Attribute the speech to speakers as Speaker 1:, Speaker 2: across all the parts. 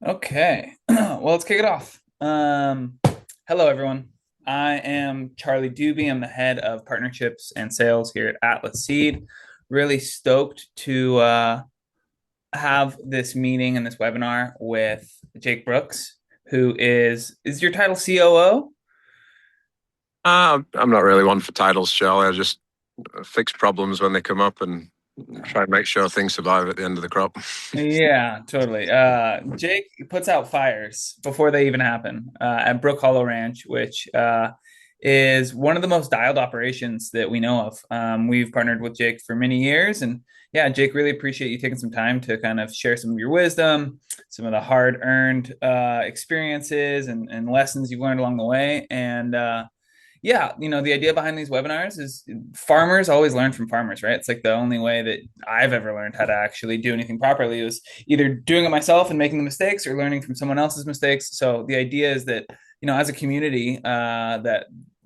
Speaker 1: Okay. Well, let's kick it off. Hello, everyone. I am Charlie Doobie. I'm the head of partnerships and sales here at Atlas Seed. Really stoked to have this meeting and this webinar with Jake Brookes, who is your title COO?
Speaker 2: I'm not really one for titles, Charlie. I just fix problems when they come up and try and make sure things survive at the end of the crop.
Speaker 1: Yeah, totally. Jake puts out fires before they even happen at Brook Hollow Ranch, which is one of the most dialed operations that we know of. We've partnered with Jake for many years, and yeah, Jake, really appreciate you taking some time to kind of share some of your wisdom, some of the hard-earned experiences and lessons you've learned along the way, and yeah, the idea behind these webinars is farmers always learn from farmers, right? It's like the only way that I've ever learned how to actually do anything properly was either doing it myself and making the mistakes or learning from someone else's mistakes. So the idea is that, as a community that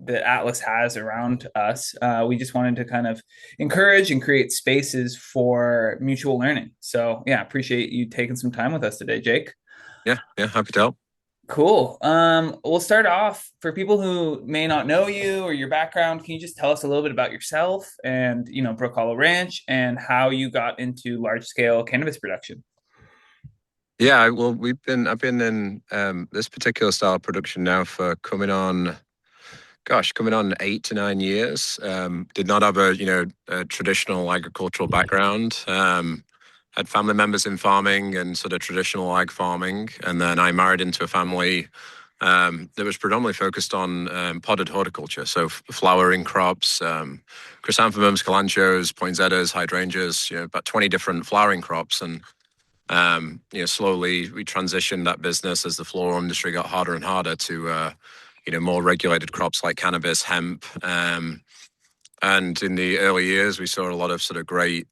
Speaker 1: Atlas has around us, we just wanted to kind of encourage and create spaces for mutual learning. So yeah, appreciate you taking some time with us today, Jake.
Speaker 2: Yeah, happy to help.
Speaker 1: Cool. We'll start off for people who may not know you or your background. Can you just tell us a little bit about yourself and, Brook Hollow Ranch and how you got into large scale cannabis production?
Speaker 2: Yeah, well, I've been in this particular style of production now for coming on 8 to 9 years. Did not have a traditional agricultural background. Had family members in farming and sort of traditional ag farming, and then I married into a family that was predominantly focused on potted horticulture, so flowering crops, chrysanthemums, kalanchoes, poinsettias, hydrangeas, about 20 different flowering crops. And slowly we transitioned that business as the floral industry got harder and harder to more regulated crops like cannabis, hemp. And in the early years, we saw a lot of sort of great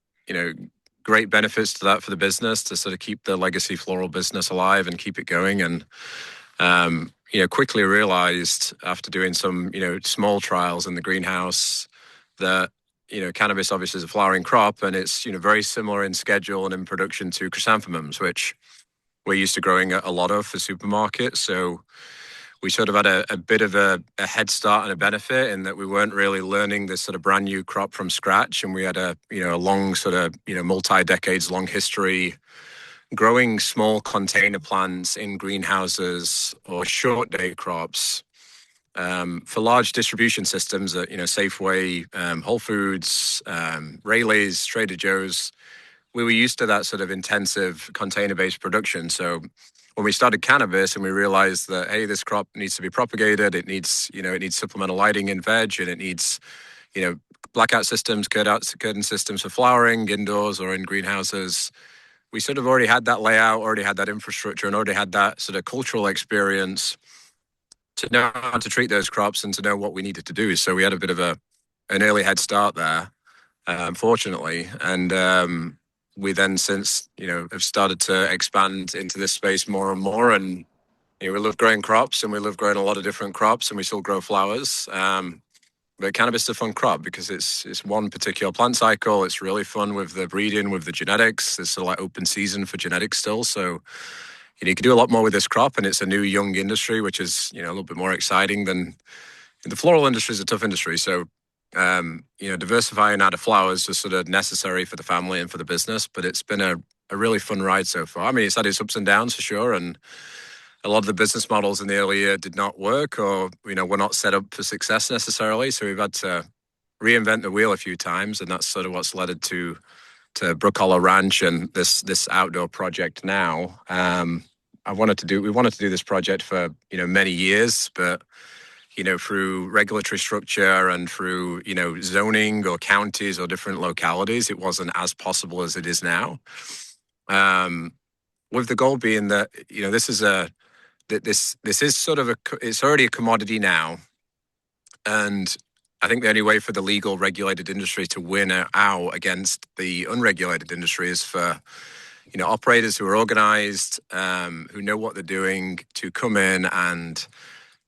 Speaker 2: benefits to that for the business to sort of keep the legacy floral business alive and keep it going. And quickly realized after doing some small trials in the greenhouse that cannabis obviously is a flowering crop, and it's very similar in schedule and in production to chrysanthemums, which we're used to growing a lot of for supermarkets. So we sort of had a bit of a head start and a benefit in that we weren't really learning this sort of brand new crop from scratch, and we had a long sort of multi-decades long history growing small container plants in greenhouses or short day crops for large distribution systems at Safeway, Whole Foods, Rayleigh's, Trader Joe's. We were used to that sort of intensive container-based production. So when we started cannabis and we realized that, hey, this crop needs to be propagated, it needs supplemental lighting in veg, and it needs you know blackout systems, curtain systems for flowering indoors or in greenhouses. We sort of already had that layout, already had that infrastructure, and already had that sort of cultural experience to know how to treat those crops and to know what we needed to do. So we had a bit of an early head start there, fortunately. And we then since, have started to expand into this space more and more. And we love growing crops, and we love growing a lot of different crops, and we still grow flowers. But cannabis is a fun crop because it's one particular plant cycle. It's really fun with the breeding, with the genetics. It's sort of like open season for genetics still. So you can do a lot more with this crop, and it's a new young industry, which is a little bit more exciting than the floral industry is a tough industry. So diversifying out of flowers is sort of necessary for the family and for the business. But it's been a really fun ride so far. I mean, it's had its ups and downs for sure, and a lot of the business models in the early year did not work, or were not set up for success necessarily. So we've had to reinvent the wheel a few times, and that's sort of what's led to Brookhollow Ranch and this outdoor project now. We wanted to do this project for many years, but through regulatory structure and through zoning or counties or different localities, it wasn't as possible as it is now. With the goal being that this is sort of it's already a commodity now, and I think the only way for the legal regulated industry to win out against the unregulated industry is for operators who are organized, who know what they're doing, to come in and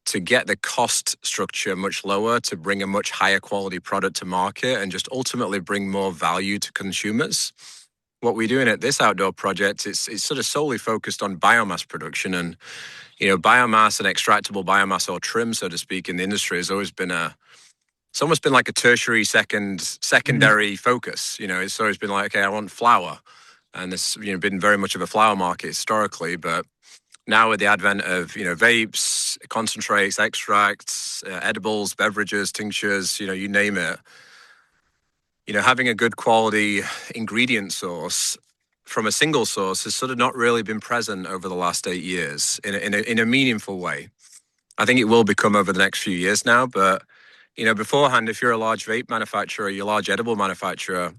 Speaker 2: to get the cost structure much lower, to bring a much higher quality product to market, and just ultimately bring more value to consumers. what we're doing at this outdoor project, it's sort of solely focused on biomass production. And biomass and extractable biomass, or trim, so to speak, in the industry has always been it's almost been like a tertiary
Speaker 1: Hmm.
Speaker 2: secondary focus. It's always been like, okay, I want flower, and this been very much of a flower market historically. But now with the advent of vapes, concentrates, extracts, edibles, beverages, tinctures, you name it, having a good quality ingredient source from a single source has sort of not really been present over the last 8 years in a meaningful way. I think it will become over the next few years now, but beforehand, if you're a large vape manufacturer, you're a large edible manufacturer,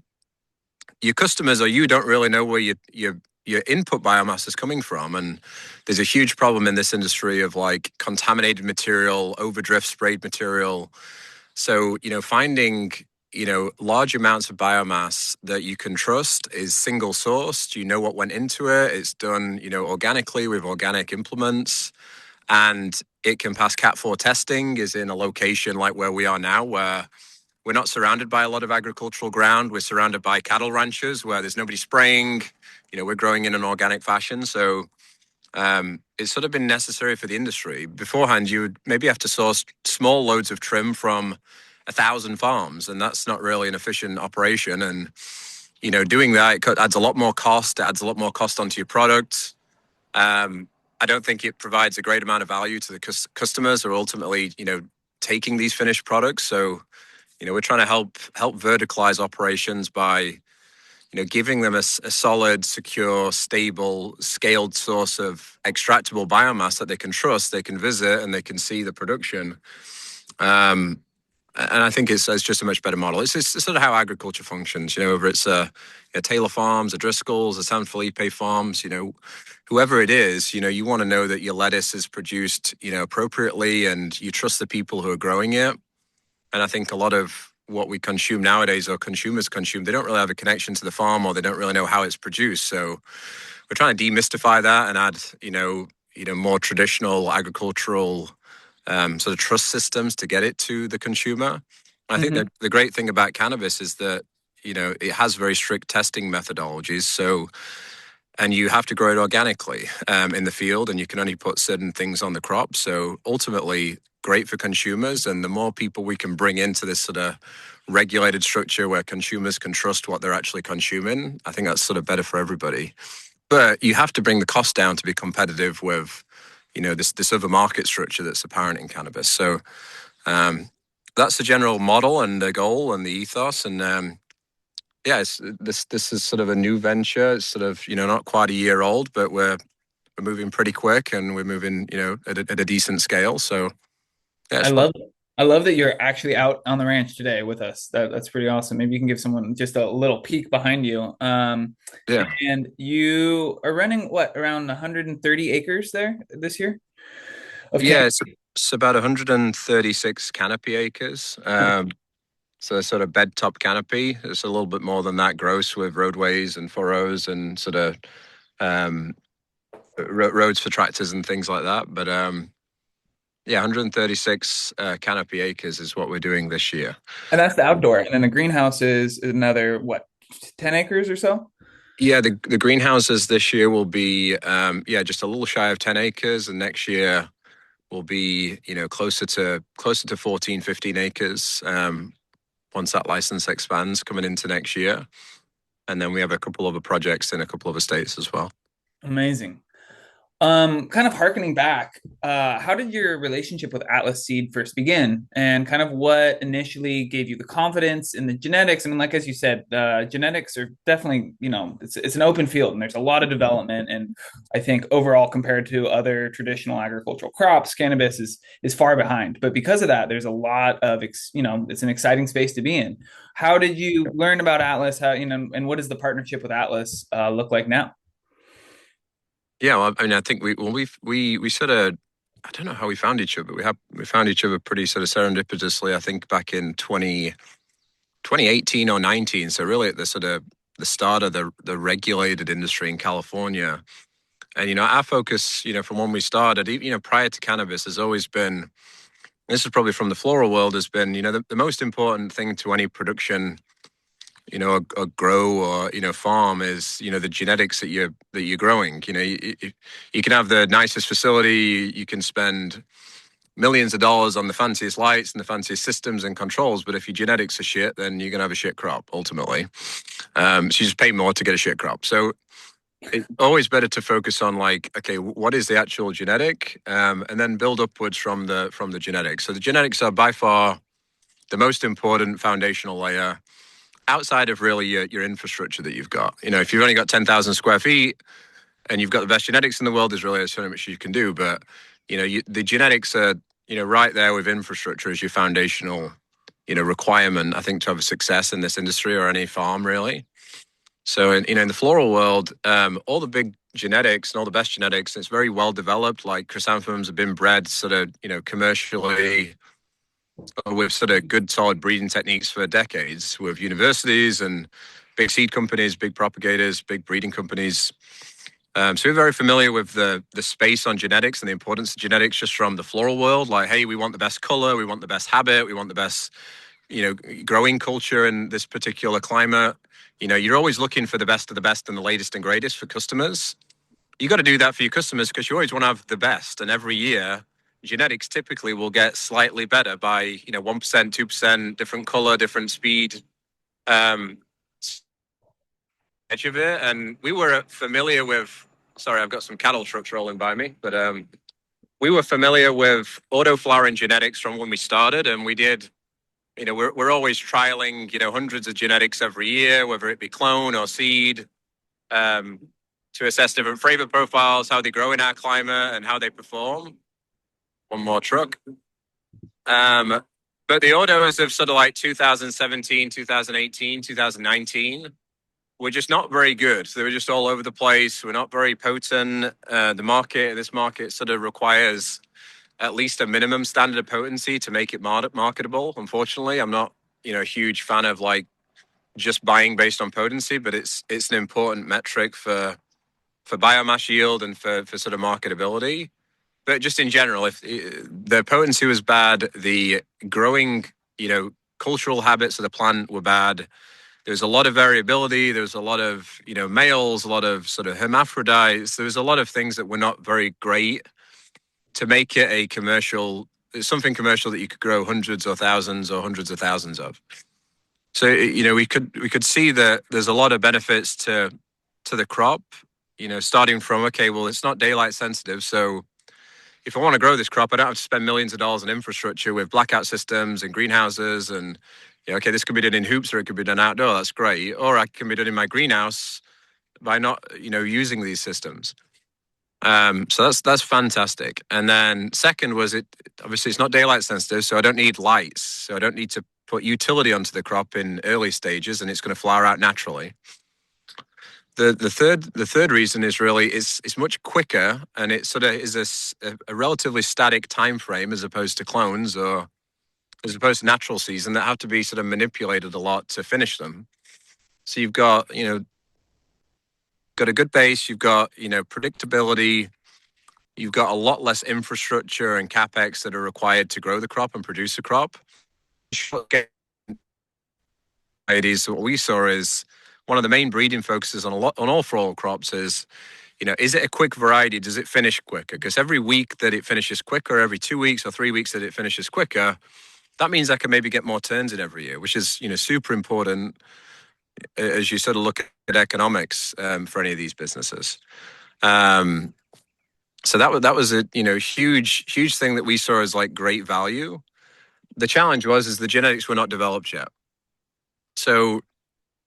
Speaker 2: your customers or you don't really know where your input biomass is coming from. And there's a huge problem in this industry of like contaminated material, overdrift sprayed material. So, finding, large amounts of biomass that you can trust is single sourced. You know what went into it. It's done, organically with organic implements, and it can pass Cat 4 testing, is in a location like where we are now, where we're not surrounded by a lot of agricultural ground. We're surrounded by cattle ranches where there's nobody spraying. We're growing in an organic fashion. So it's sort of been necessary for the industry. Beforehand, you would maybe have to source small loads of trim from 1,000 farms, and that's not really an efficient operation. And doing that, it adds a lot more cost. It adds a lot more cost onto your product. I don't think it provides a great amount of value to the customers, or ultimately, taking these finished products. So we're trying to help verticalize operations by giving them a solid, secure, stable, scaled source of extractable biomass that they can trust, they can visit, and they can see the production. And I think it's just a much better model. It's sort of how agriculture functions. Whether it's Taylor Farms, a Driscoll's, a San Felipe Farms, whoever it is, you want to know that your lettuce is produced, appropriately, and you trust the people who are growing it. And I think a lot of what we consume nowadays, or consumers consume, they don't really have a connection to the farm, or they don't really know how it's produced. So we're trying to demystify that and add, more traditional agricultural sort of trust systems to get it to the consumer. I think that
Speaker 1: Hmm.
Speaker 2: the great thing about cannabis is that it has very strict testing methodologies. So, and you have to grow it organically in the field, and you can only put certain things on the crop. So ultimately, great for consumers. And the more people we can bring into this sort of regulated structure where consumers can trust what they're actually consuming, I think that's sort of better for everybody. But you have to bring the cost down to be competitive with, this other market structure that's apparent in cannabis. So um, that's the general model and the goal and the ethos. And yeah, this is sort of a new venture. It's sort of not quite a year old, but we're moving pretty quick, and we're moving at a decent scale. So yeah,
Speaker 1: I
Speaker 2: it's fun.
Speaker 1: love I love that you're actually out on the ranch today with us. That's pretty awesome. Maybe you can give someone just a little peek behind you.
Speaker 2: Yeah,
Speaker 1: And you are running what, around 130 acres there this year of
Speaker 2: yeah.
Speaker 1: cannabis?
Speaker 2: It's about 136 canopy acres. So a sort of bed top canopy. It's a little bit more than that gross, with roadways and furrows and sort of um, roads for tractors and things like that. But yeah, 136 canopy acres is what we're doing this year.
Speaker 1: And that's the outdoor. And then the greenhouse is another what, 10 acres or so?
Speaker 2: Yeah, the greenhouses this year will be just a little shy of 10 acres, and next year will be closer to 14, 15 acres, once that license expands coming into next year. And then we have a couple other projects in a couple other states as well.
Speaker 1: Amazing. Kind of harkening back, how did your relationship with Atlas Seed first begin? And kind of what initially gave you the confidence in the genetics? I mean, like as you said, genetics are definitely, it's an open field and there's a lot of development. And I think overall, compared to other traditional agricultural crops, cannabis is far behind. But because of that, there's a lot of it's an exciting space to be in. How did you learn about Atlas? How, and what does the partnership with Atlas look like now?
Speaker 2: Yeah, well, I mean, I think we sort of, I don't know how we found each other. We found each other pretty sort of serendipitously. I think back in 2018 or 19. So really at the sort of the start of the regulated industry in California. And our focus, from when we started, prior to cannabis, has always been. This is probably from the floral world. Has been, the most important thing to any production a grow or farm is the genetics that you're growing. You can have the nicest facility, you can spend millions of dollars on the fanciest lights and the fanciest systems and controls, but if your genetics are shit, then you're gonna have a shit crop ultimately. So you just pay more to get a shit crop. So it's always better to focus on like, okay, what is the actual genetic, and then build upwards from the genetics. So the genetics are by far the most important foundational layer outside of really your infrastructure that you've got. If you've only got 10,000 square feet and you've got the best genetics in the world, there's really so much you can do. But the genetics are right there with infrastructure as your foundational requirement, I think, to have a success in this industry or any farm really. So in the floral world, all the big genetics and all the best genetics, it's very well developed. Like chrysanthemums have been bred sort of commercially with sort of good solid breeding techniques for decades with universities and big seed companies, big propagators, big breeding companies. So we're very familiar with the space on genetics and the importance of genetics just from the floral world. Like, hey, we want the best color, we want the best habit, we want the best, growing culture in this particular climate. You're always looking for the best of the best and the latest and greatest for customers. You got to do that for your customers because you always want to have the best. And every year, genetics typically will get slightly better by 1%, 2%, different color, different speed. Um, Edge of it, and we were familiar with. Sorry, I've got some cattle trucks rolling by me, but we were familiar with autoflower and genetics from when we started, and we did. We're always trialing hundreds of genetics every year, whether it be clone or seed, um, to assess different flavor profiles, how they grow in our climate, and how they perform. One more truck. But the autos of sort of like 2017, 2018, 2019 were just not very good. They were just all over the place. We're not very potent. This market sort of requires at least a minimum standard of potency to make it marketable. Unfortunately, I'm not, a huge fan of like just buying based on potency, but it's an important metric for biomass yield and for sort of marketability. But just in general, if the potency was bad, the growing, cultural habits of the plant were bad. There's a lot of variability. There's a lot of, males, a lot of sort of hermaphrodites. There was a lot of things that were not very great to make it something commercial that you could grow hundreds or thousands or hundreds of thousands of. So, we could see that there's a lot of benefits to the crop, starting from, okay, well, it's not daylight sensitive. So if I want to grow this crop, I don't have to spend millions of dollars on infrastructure with blackout systems and greenhouses. And, okay, this could be done in hoops or it could be done outdoor. That's great. Or I can be done in my greenhouse by not, using these systems. So that's fantastic. And then second was obviously it's not daylight sensitive, so I don't need lights. So I don't need to put utility onto the crop in early stages, and it's going to flower out naturally. The third reason is really it's much quicker, and it sort of is a relatively static time frame as opposed to clones or as opposed to natural season that have to be sort of manipulated a lot to finish them. So you've got a good base, you've got predictability, you've got a lot less infrastructure and capex that are required to grow the crop and produce a crop. So what we saw is one of the main breeding focuses on all floral crops is, is it a quick variety? Does it finish quicker? Because every week that it finishes quicker, every 2 weeks or 3 weeks that it finishes quicker, that means I can maybe get more turns in every year, which is super important as you sort of look at economics for any of these businesses. So that was a huge thing that we saw as like great value. The challenge is the genetics were not developed yet. So,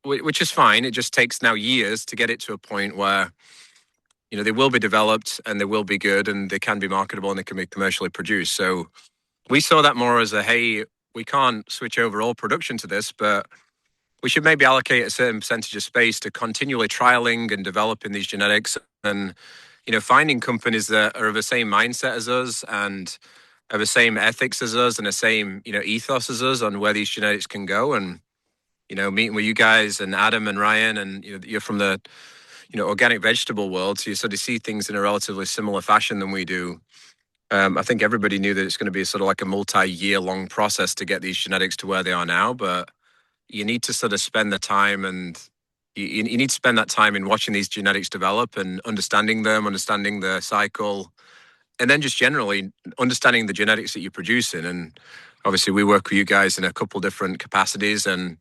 Speaker 2: which is fine. It just takes now years to get it to a point where, they will be developed and they will be good and they can be marketable and they can be commercially produced. So we saw that more as hey, we can't switch over all production to this, but we should maybe allocate a certain percentage of space to continually trialing and developing these genetics and, finding companies that are of the same mindset as us and have the same ethics as us and the same, ethos as us on where these genetics can go. And, meeting with you guys and Adam and Ryan, and you're from the organic vegetable world, so you sort of see things in a relatively similar fashion than we do. I think everybody knew that it's going to be sort of like a multi-year long process to get these genetics to where they are now, but you need to sort of spend the time, and you need to spend that time in watching these genetics develop and understanding them, understanding the cycle, and then just generally understanding the genetics that you're producing. And obviously, we work with you guys in a couple different capacities, and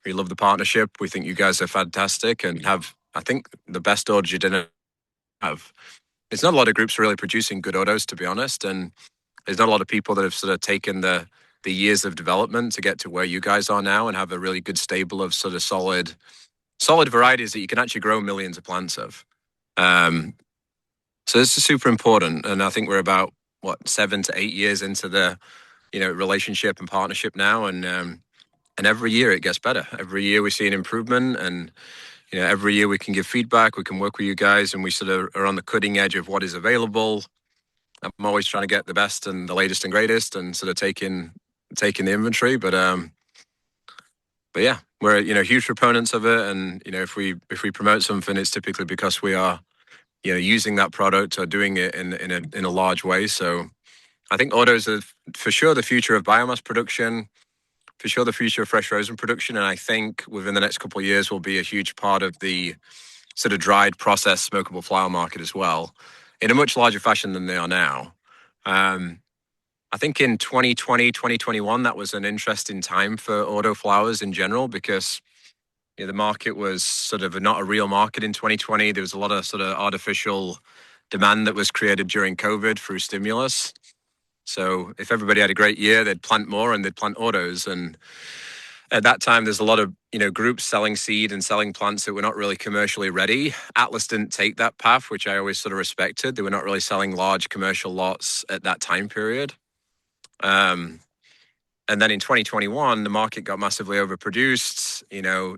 Speaker 2: we love the partnership. We think you guys are fantastic and have, I think, the best orders you didn't have. There's not a lot of groups really producing good autos, to be honest, and there's not a lot of people that have sort of taken the years of development to get to where you guys are now and have a really good stable of sort of solid varieties that you can actually grow millions of plants of. Um, so this is super important, and I think we're about 7 to 8 years into the relationship and partnership now, and every year it gets better. Every year we see an improvement, and every year we can give feedback. We can work with you guys, and we sort of are on the cutting edge of what is available. I'm always trying to get the best and the latest and greatest, and sort of taking the inventory. But yeah, we're huge proponents of it, and if we promote something, it's typically because we are using that product or doing it in a large way. So I think autos are for sure the future of biomass production, for sure the future of fresh rosin production, and I think within the next couple of years will be a huge part of the sort of dried, processed, smokable flower market as well, in a much larger fashion than they are now. I think in 2020, 2021, that was an interesting time for autoflowers in general because the market was sort of not a real market in 2020. There was a lot of sort of artificial demand that was created during COVID through stimulus. So if everybody had a great year, they'd plant more and they'd plant autos. And at that time, there's a lot of groups selling seed and selling plants that were not really commercially ready. Atlas didn't take that path, which I always sort of respected. They were not really selling large commercial lots at that time period. And then in 2021, the market got massively overproduced.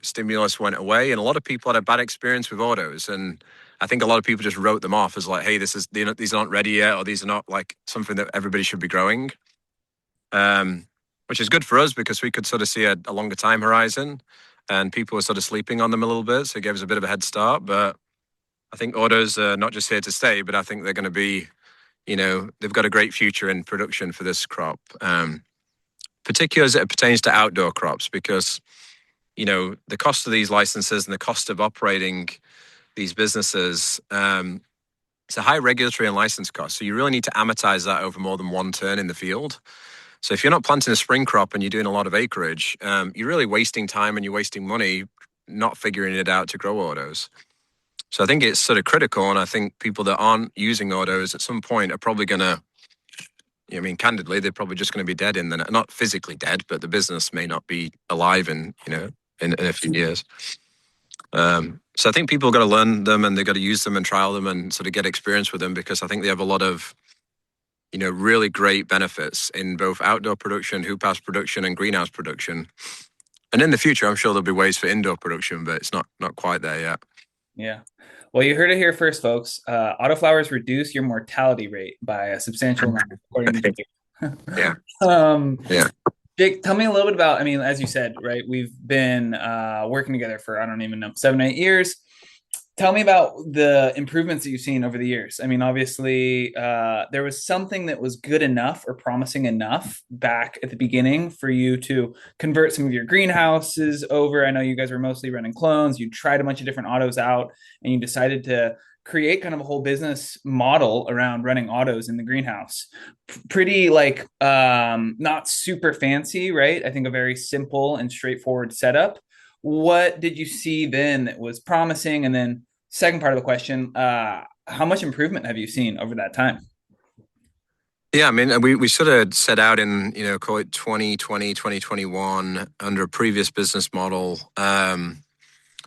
Speaker 2: Stimulus went away, and a lot of people had a bad experience with autos. And I think a lot of people just wrote them off as like, "Hey, these aren't ready yet, or these are not like something that everybody should be growing." Which is good for us because we could sort of see a longer time horizon, and people were sort of sleeping on them a little bit, so it gave us a bit of a head start. But I think autos are not just here to stay, but I think they're going to be, they've got a great future in production for this crop. Particularly as it pertains to outdoor crops, because the cost of these licenses and the cost of operating these businesses, it's a high regulatory and license cost. So you really need to amortize that over more than one turn in the field. So if you're not planting a spring crop and you're doing a lot of acreage, you're really wasting time and you're wasting money not figuring it out to grow autos. So I think it's sort of critical, and I think people that aren't using autos at some point are probably going to, candidly, they're probably just going to be dead not physically dead, but the business may not be alive in a few years. So I think people got to learn them and they've got to use them and trial them and sort of get experience with them, because I think they have a lot of, really great benefits in both outdoor production, hoop house production, and greenhouse production. And in the future, I'm sure there'll be ways for indoor production, but it's not quite there yet.
Speaker 1: Yeah. Well, you heard it here first, folks. Autoflowers reduce your mortality rate by a substantial amount, according to Jake.
Speaker 2: Yeah.
Speaker 1: Yeah. Jake, tell me a little bit about, as you said, right, we've been working together for, I don't even know, 7, 8 years. Tell me about the improvements that you've seen over the years. Obviously, there was something that was good enough or promising enough back at the beginning for you to convert some of your greenhouses over. I know you guys were mostly running clones. You tried a bunch of different autos out, and you decided to create kind of a whole business model around running autos in the greenhouse. Pretty not super fancy, right? I think a very simple and straightforward setup. What did you see then that was promising? And then second part of the question, how much improvement have you seen over that time?
Speaker 2: Yeah, we sort of set out in, call it 2020, 2021 under a previous business model.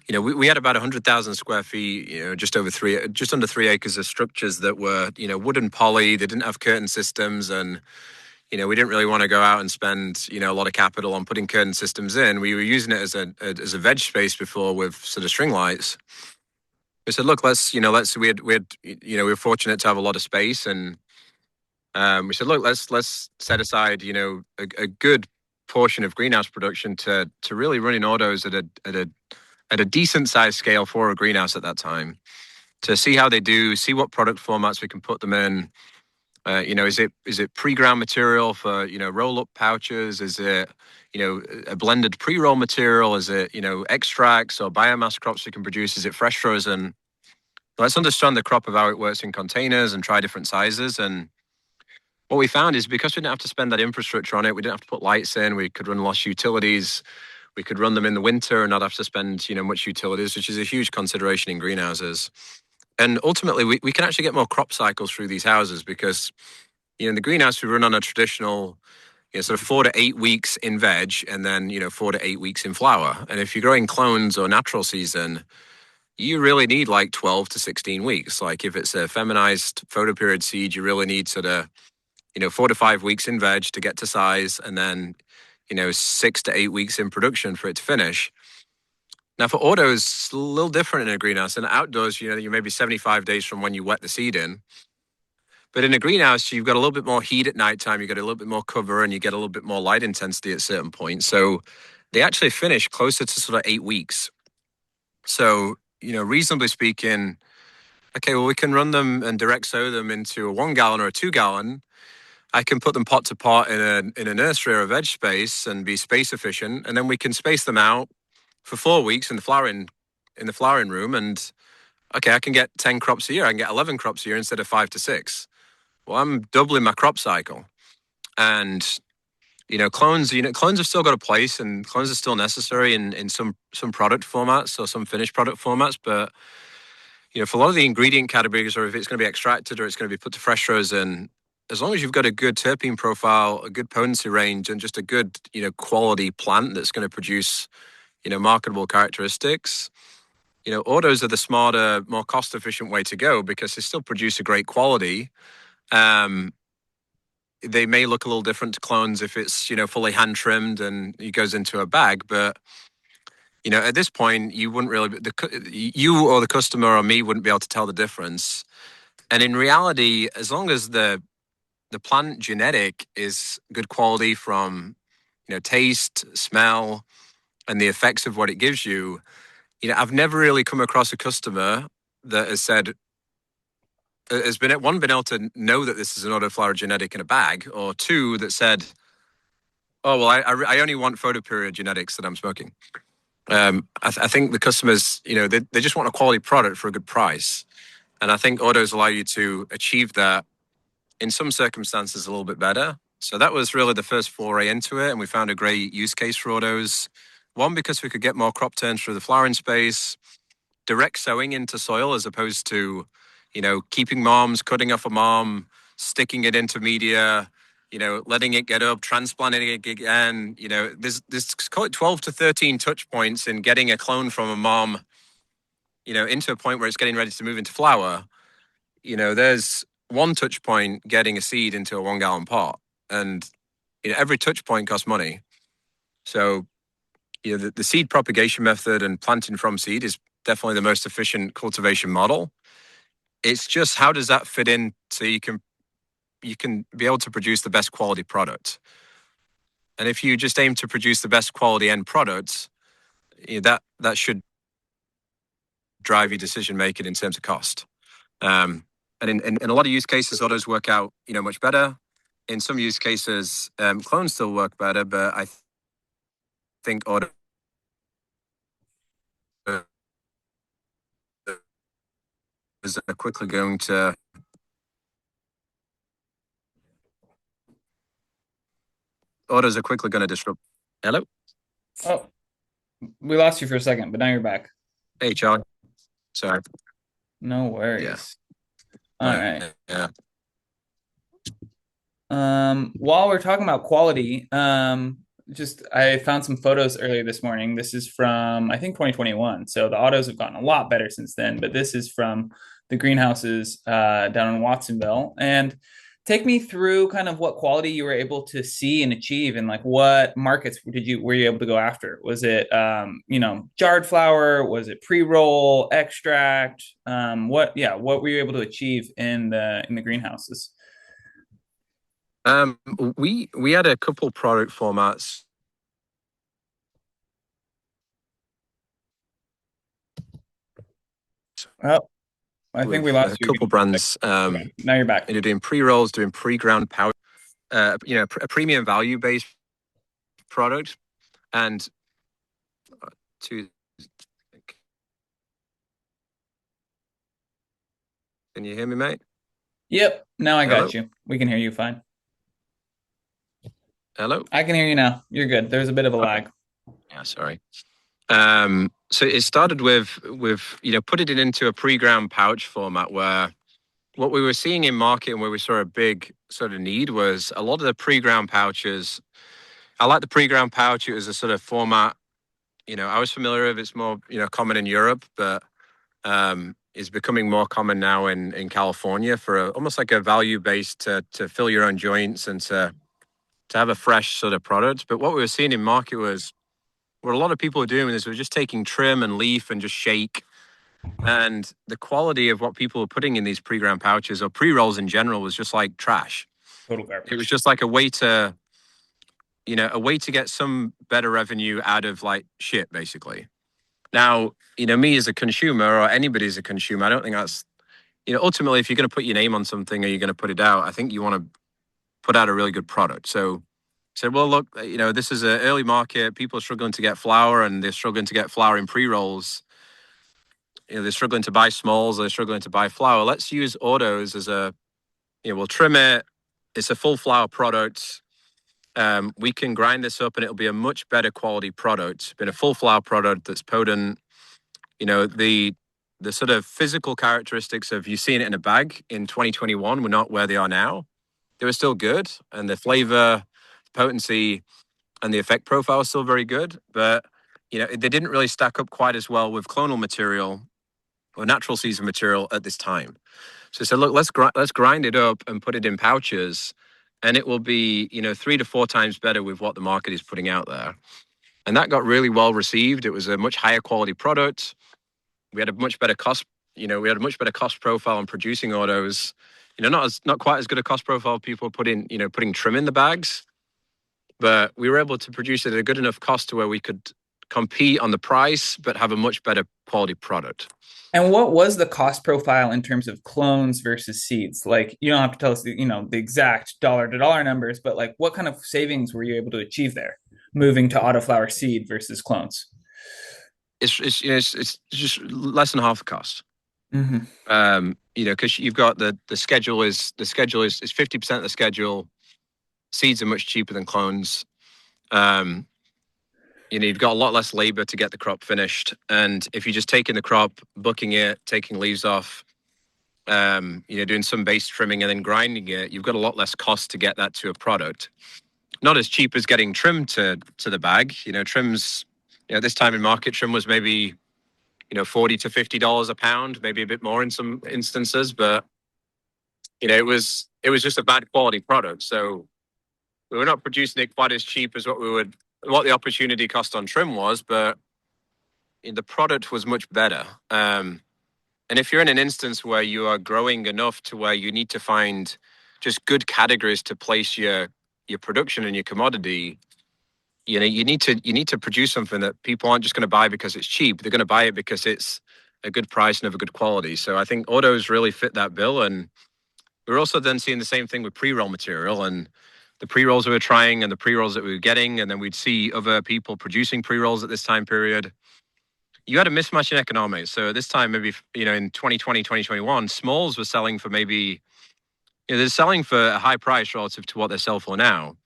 Speaker 2: We had about 100,000 square feet, just under 3 acres of structures that were, wooden poly. They didn't have curtain systems, and we didn't really want to go out and spend, a lot of capital on putting curtain systems in. We were using it as a veg space before with sort of string lights. We said, look, we were fortunate to have a lot of space, and we said, look, let's set aside, a good portion of greenhouse production to really running autos at a decent size scale for a greenhouse at that time, to see how they do, see what product formats we can put them in. Is it pre-ground material for roll-up pouches? Is it a blended pre-roll material? Is it extracts or biomass crops we can produce? Is it fresh frozen? Let's understand the crop of how it works in containers and try different sizes. And what we found is because we didn't have to spend that infrastructure on it, we didn't have to put lights in, we could run less utilities, we could run them in the winter and not have to spend much utilities, which is a huge consideration in greenhouses. And ultimately, we can actually get more crop cycles through these houses because in the greenhouse we run on a traditional sort of 4 to 8 weeks in veg and then 4 to 8 weeks in flower. And if you're growing clones or natural season, you really need like 12 to 16 weeks. Like if it's a feminized photoperiod seed, you really need sort of 4 to 5 weeks in veg to get to size, and then 6 to 8 weeks in production for it to finish. Now for autos, it's a little different in a greenhouse. And outdoors, you may be 75 days from when you wet the seed in. But in a greenhouse, you've got a little bit more heat at nighttime, you get a little bit more cover, and you get a little bit more light intensity at certain points. So they actually finish closer to sort of 8 weeks. So, reasonably speaking, okay, well, we can run them and direct sow them into a 1 gallon or a 2 gallon. I can put them pot to pot in a nursery or a veg space and be space efficient. And then we can space them out for 4 weeks in the flowering room. And okay, I can get 10 crops a year. I can get 11 crops a year instead of 5 to 6. Well, I'm doubling my crop cycle. And clones have still got a place, and clones are still necessary in some product formats or some finished product formats. But for a lot of the ingredient categories, or if it's going to be extracted or it's going to be put to fresh frozen, as long as you've got a good terpene profile, a good potency range, and just a good quality plant that's going to produce marketable characteristics, autos are the smarter, more cost efficient way to go because they still produce a great quality. They may look a little different to clones if it's fully hand trimmed and it goes into a bag, but at this point you wouldn't really you or the customer or me wouldn't be able to tell the difference. And in reality, as long as the plant genetic is good quality from taste, smell, and the effects of what it gives you, I've never really come across a customer that has said been able to know that this is an autoflower genetic in a bag, or two that said, oh well, I only want photoperiod genetics that I'm smoking. I think the customers they just want a quality product for a good price, and I think autos allow you to achieve that in some circumstances a little bit better. So that was really the first foray into it, and we found a great use case for autos. One, because we could get more crop turns through the flowering space, direct sowing into soil as opposed to, keeping moms, cutting off a mom, sticking it into media, letting it get up, transplanting it again. There's call it 12 to 13 touch points in getting a clone from a mom, into a point where it's getting ready to move into flower. There's one touch point getting a seed into a 1 gallon pot, and every touch point costs money. So the seed propagation method and planting from seed is definitely the most efficient cultivation model. It's just how does that fit in so you can be able to produce the best quality product. And if you just aim to produce the best quality end products, that should drive your decision making in terms of cost. And in a lot of use cases, autos work out much better. In some use cases, clones still work better, but I think autos are quickly going to disrupt. Hello?
Speaker 1: Oh, we lost you for a second, but now you're back.
Speaker 2: Hey, Charlie. Sorry.
Speaker 1: No
Speaker 2: Yeah.
Speaker 1: worries. All right.
Speaker 2: Yeah.
Speaker 1: While we're talking about quality, just I found some photos earlier this morning. This is from I think 2021. So the autos have gotten a lot better since then, but this is from the greenhouses down in Watsonville. And take me through kind of what quality you were able to see and achieve, and like what markets were you able to go after? Was it jarred flower? Was it pre-roll, extract? What were you able to achieve in the greenhouses?
Speaker 2: We had a couple product formats.
Speaker 1: Oh, I think we
Speaker 2: with
Speaker 1: lost
Speaker 2: a
Speaker 1: you
Speaker 2: couple
Speaker 1: again for a second.
Speaker 2: brands.
Speaker 1: Okay, now you're back.
Speaker 2: Doing pre-rolls, doing pre-ground powder, a premium value-based product. And to can you hear me, mate?
Speaker 1: Yep, now I got
Speaker 2: Hello,
Speaker 1: you. We can hear you fine.
Speaker 2: hello.
Speaker 1: I can hear you now. You're good. There's a bit of a
Speaker 2: Okay.
Speaker 1: lag.
Speaker 2: Yeah, sorry. So it started with putting it into a pre-ground pouch format where what we were seeing in market and where we saw a big sort of need was a lot of the pre-ground pouches. I like the pre-ground pouch. It was a sort of format, I was familiar with. It's more, common in Europe, but is becoming more common now in California for almost like a value based to fill your own joints and to have a fresh sort of product. But what we were seeing in market was what a lot of people were doing is we're just taking trim and leaf and just shake. And the quality of what people were putting in these pre-ground pouches or pre-rolls in general was just like trash.
Speaker 1: Total
Speaker 2: It was
Speaker 1: garbage.
Speaker 2: just like a way to get some better revenue out of like shit, basically. Now, me as a consumer or anybody as a consumer, I don't think that's, ultimately, if you're going to put your name on something or you're going to put it out, I think you want to put out a really good product. So said, well, look, this is an early market. People are struggling to get flour and they're struggling to get flour in pre-rolls. They're struggling to buy smalls. They're struggling to buy flour. Let's use autos as we'll trim it. It's a full flour product. We can grind this up and it'll be a much better quality product. Been a full flour product that's potent. The sort of physical characteristics of you seeing it in a bag in 2021 were not where they are now. They were still good, and the flavor, potency, and the effect profile was still very good. But they didn't really stack up quite as well with clonal material or natural season material at this time. So I said, look, let's grind it up and put it in pouches, and it will be 3 to 4 times better with what the market is putting out there. And that got really well received. It was a much higher quality product. We had a much better cost. We had a much better cost profile on producing autos. Not quite as good a cost profile people putting trim in the bags, but we were able to produce it at a good enough cost to where we could compete on the price, but have a much better quality product.
Speaker 1: And what was the cost profile in terms of clones versus seeds? Like, you don't have to tell us the exact dollar to dollar numbers, but like what kind of savings were you able to achieve there moving to autoflower seed versus clones?
Speaker 2: It's just less than half the cost.
Speaker 1: Mm-hmm.
Speaker 2: Because you've got the schedule is 50% of the schedule. Seeds are much cheaper than clones. Um, you've got a lot less labor to get the crop finished. And if you're just taking the crop, bucking it, taking leaves off, doing some base trimming and then grinding it, you've got a lot less cost to get that to a product. Not as cheap as getting trim to the bag. Trims, this time in market, trim was maybe, $40 to $50 a pound, maybe a bit more in some instances, but it was just a bad quality product. So we were not producing it quite as cheap as what the opportunity cost on trim was, but the product was much better. And if you're in an instance where you are growing enough to where you need to find just good categories to place your production and your commodity, you need to produce something that people aren't just going to buy because it's cheap. They're going to buy it because it's a good price and of a good quality. So I think autos really fit that bill. And we're also then seeing the same thing with pre-roll material and the pre-rolls we were trying and the pre-rolls that we were getting. And then we'd see other people producing pre-rolls at this time period. You had a mismatch in economics. So at this time, maybe, in 2020, 2021, smalls were selling for maybe, they're selling for a high price relative to what they sell for now.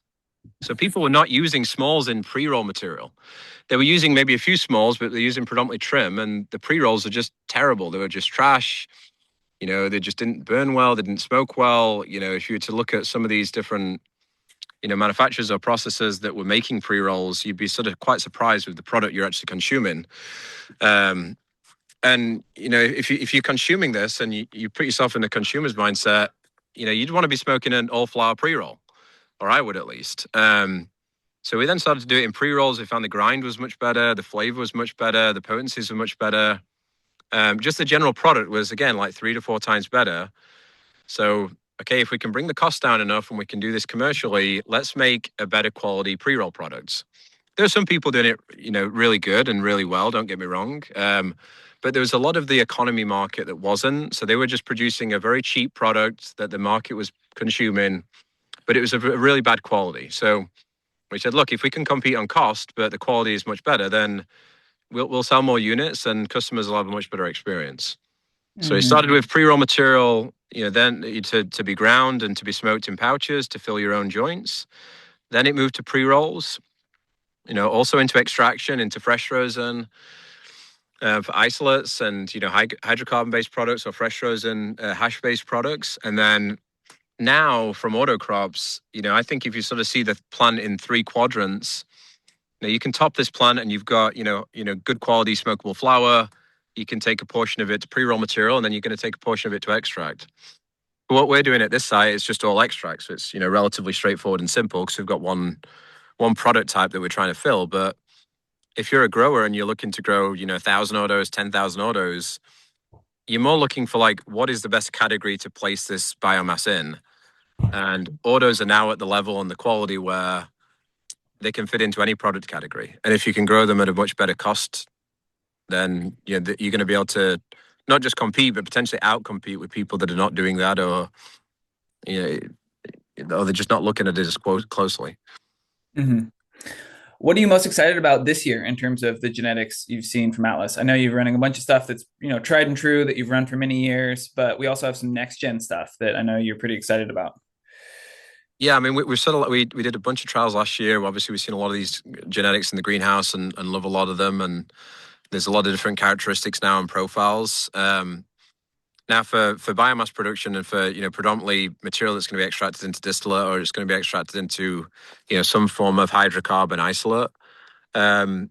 Speaker 2: So people were not using smalls in pre-roll material. They were using maybe a few smalls, but they're using predominantly trim. And the pre-rolls are just terrible. They were just trash. They just didn't burn well. They didn't smoke well. If you were to look at some of these different, manufacturers or processors that were making pre-rolls, you'd be sort of quite surprised with the product you're actually consuming. Um, and if you're consuming this and you put yourself in the consumer's mindset, you'd want to be smoking an all flour pre-roll, or I would at least. So we then started to do it in pre-rolls. We found the grind was much better, the flavor was much better, the potencies were much better. Just the general product was, again, like 3 to 4 times better. So, okay, if we can bring the cost down enough and we can do this commercially, let's make a better quality pre-roll products. There are some people doing it, really good and really well, don't get me wrong. but there was a lot of the economy market that wasn't. So they were just producing a very cheap product that the market was consuming, but it was a really bad quality. So we said, look, if we can compete on cost, but the quality is much better, then we'll sell more units and customers will have a much better experience. So it
Speaker 1: Hmm.
Speaker 2: started with pre-roll material, then to be ground and to be smoked in pouches to fill your own joints. Then it moved to pre-rolls, also into extraction, into fresh frozen, for isolates and hydrocarbon-based products or fresh frozen hash-based products. And then now from auto crops, I think if you sort of see the plant in three quadrants, you can top this plant and you've got good quality smokable flower. You can take a portion of it to pre-roll material, and then you're going to take a portion of it to extract. But what we're doing at this site is just all extract, so it's relatively straightforward and simple because we've got one product type that we're trying to fill. But if you're a grower and you're looking to grow 1,000 autos, 10,000 autos, you're more looking for like what is the best category to place this biomass in. And autos are now at the level and the quality where they can fit into any product category. And if you can grow them at a much better cost, then you're going to be able to not just compete, but potentially outcompete with people that are not doing that, or you or they're just not looking at it as closely.
Speaker 1: Hmm. What are you most excited about this year in terms of the genetics you've seen from Atlas? I know you're running a bunch of stuff that's tried and true that you've run for many years, but we also have some next gen stuff that I know you're pretty excited about.
Speaker 2: Yeah, I mean, we've sort of we did a bunch of trials last year. Obviously, we've seen a lot of these genetics in the greenhouse and love a lot of them. And there's a lot of different characteristics now and profiles. Now for biomass production and for predominantly material that's going to be extracted into distillate or it's going to be extracted into some form of hydrocarbon isolate. Um,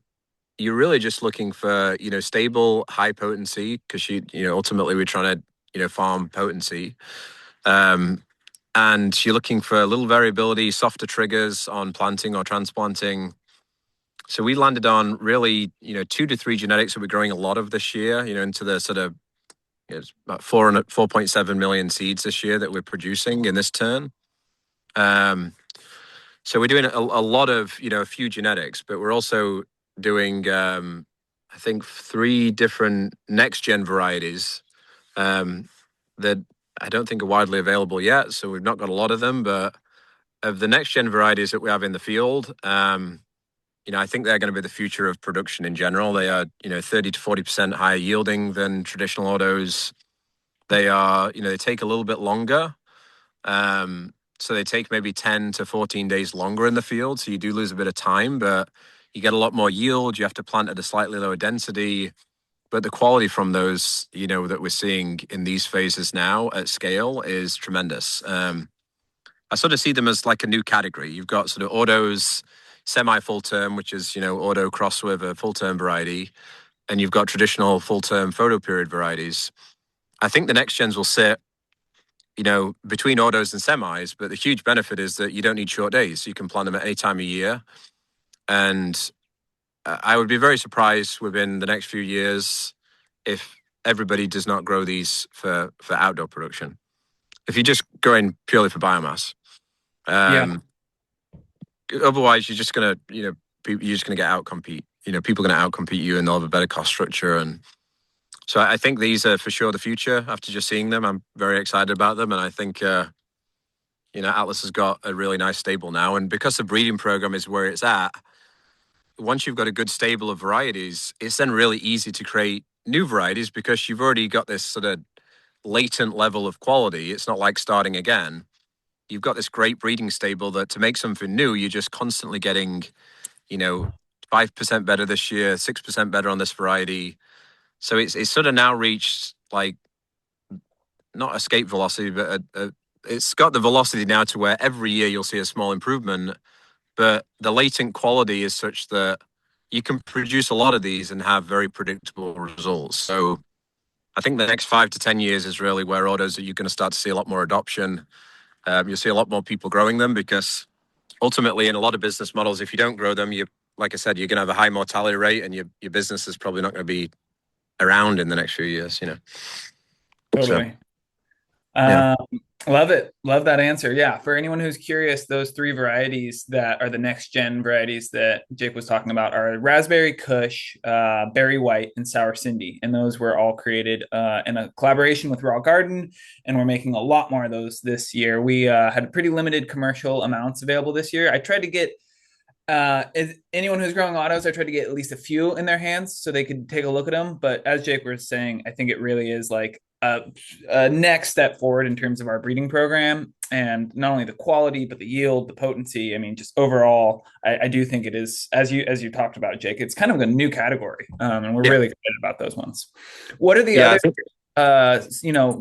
Speaker 2: you're really just looking for stable high potency because ultimately we're trying to farm potency. Um, and you're looking for a little variability, softer triggers on planting or transplanting. So we landed on really, 2 to 3 genetics that we're growing a lot of this year, into the sort of it's about 4.7 million seeds this year that we're producing in this turn. Um, so we're doing a lot of, a few genetics, but we're also doing, I think, 3 different next gen varieties that I don't think are widely available yet. So we've not got a lot of them, but of the next gen varieties that we have in the field, I think they're going to be the future of production in general. They are, 30 to 40% higher yielding than traditional autos. They are, they take a little bit longer. So they take maybe 10 to 14 days longer in the field. So you do lose a bit of time, but you get a lot more yield. You have to plant at a slightly lower density. But the quality from those, that we're seeing in these phases now at scale is tremendous. I sort of see them as like a new category. You've got sort of autos, semi full term, which is, auto cross with a full term variety. And you've got traditional full term photo period varieties. I think the next gens will sit, between autos and semis, but the huge benefit is that you don't need short days. You can plant them at any time of year. And I would be very surprised within the next few years if everybody does not grow these for outdoor production. If you're just growing purely for biomass,
Speaker 1: Yeah,
Speaker 2: um, otherwise you're just gonna, you're just gonna get outcompete. People are gonna outcompete you, and they'll have a better cost structure. And so I think these are for sure the future. After just seeing them, I'm very excited about them, and I think Atlas has got a really nice stable now. And because the breeding program is where it's at, once you've got a good stable of varieties, it's then really easy to create new varieties because you've already got this sort of latent level of quality. It's not like starting again. You've got this great breeding stable that to make something new, you're just constantly getting, you know, 5% better this year, 6% better on this variety. So it's sort of now reached like not escape velocity, but it's got the velocity now to where every year you'll see a small improvement, but the latent quality is such that you can produce a lot of these and have very predictable results. So I think the next 5 to 10 years is really where autos that you're going to start to see a lot more adoption. You'll see a lot more people growing them because ultimately, in a lot of business models, if you don't grow them, like I said, you're going to have a high mortality rate, and your business is probably not going to be around in the next few years. So
Speaker 1: totally.
Speaker 2: yeah.
Speaker 1: Love it. Love that answer. Yeah. For anyone who's curious, those three varieties that are the next gen varieties that Jake was talking about are Raspberry Kush, Berry White, and Sour Cindy. And those were all created in a collaboration with Raw Garden. And we're making a lot more of those this year. We had pretty limited commercial amounts available this year. I tried to get anyone who's growing autos, I try to get at least a few in their hands so they could take a look at them. But as Jake was saying, I think it really is like a next step forward in terms of our breeding program, and not only the quality but the yield, the potency. I mean, just overall, I do think it is, as you talked about, Jake. It's kind of a new category, and we're
Speaker 2: Yeah,
Speaker 1: really excited about those ones. What are the
Speaker 2: yeah,
Speaker 1: other
Speaker 2: I think.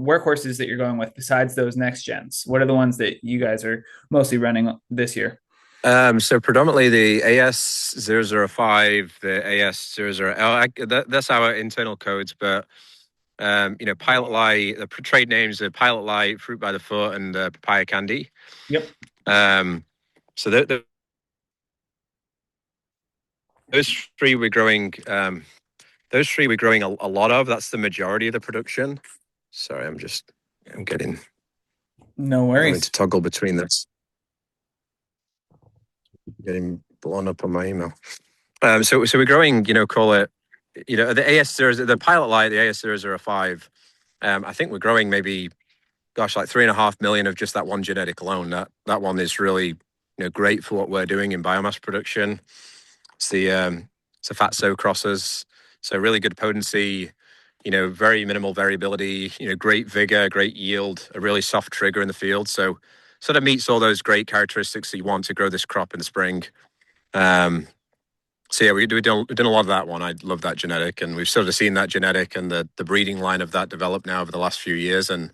Speaker 1: workhorses that you're going with besides those next gens? What are the ones that you guys are mostly running this year?
Speaker 2: So predominantly the AS005, the AS00, that's our internal codes, but Pilot Light, the trade names are Pilot Light, Fruit by the Foot, and Papaya Candy.
Speaker 1: Yep.
Speaker 2: Um, so those three we're growing. Those three we're growing a lot of. That's the majority of the production. Sorry, I'm
Speaker 1: No
Speaker 2: having to
Speaker 1: worries.
Speaker 2: toggle between this. Getting blown up on my email. So we're growing. Call it. The AS0, the Pilot Light, the AS005. I think we're growing maybe, gosh, like 3.5 million of just that one genetic alone. That one is really, great for what we're doing in biomass production. It's the fatso crosses, so really good potency. Very minimal variability. Great vigor, great yield, a really soft trigger in the field. So sort of meets all those great characteristics that you want to grow this crop in the spring. Um, so yeah, we've done a lot of that one. I love that genetic, and we've sort of seen that genetic and the breeding line of that develop now over the last few years, and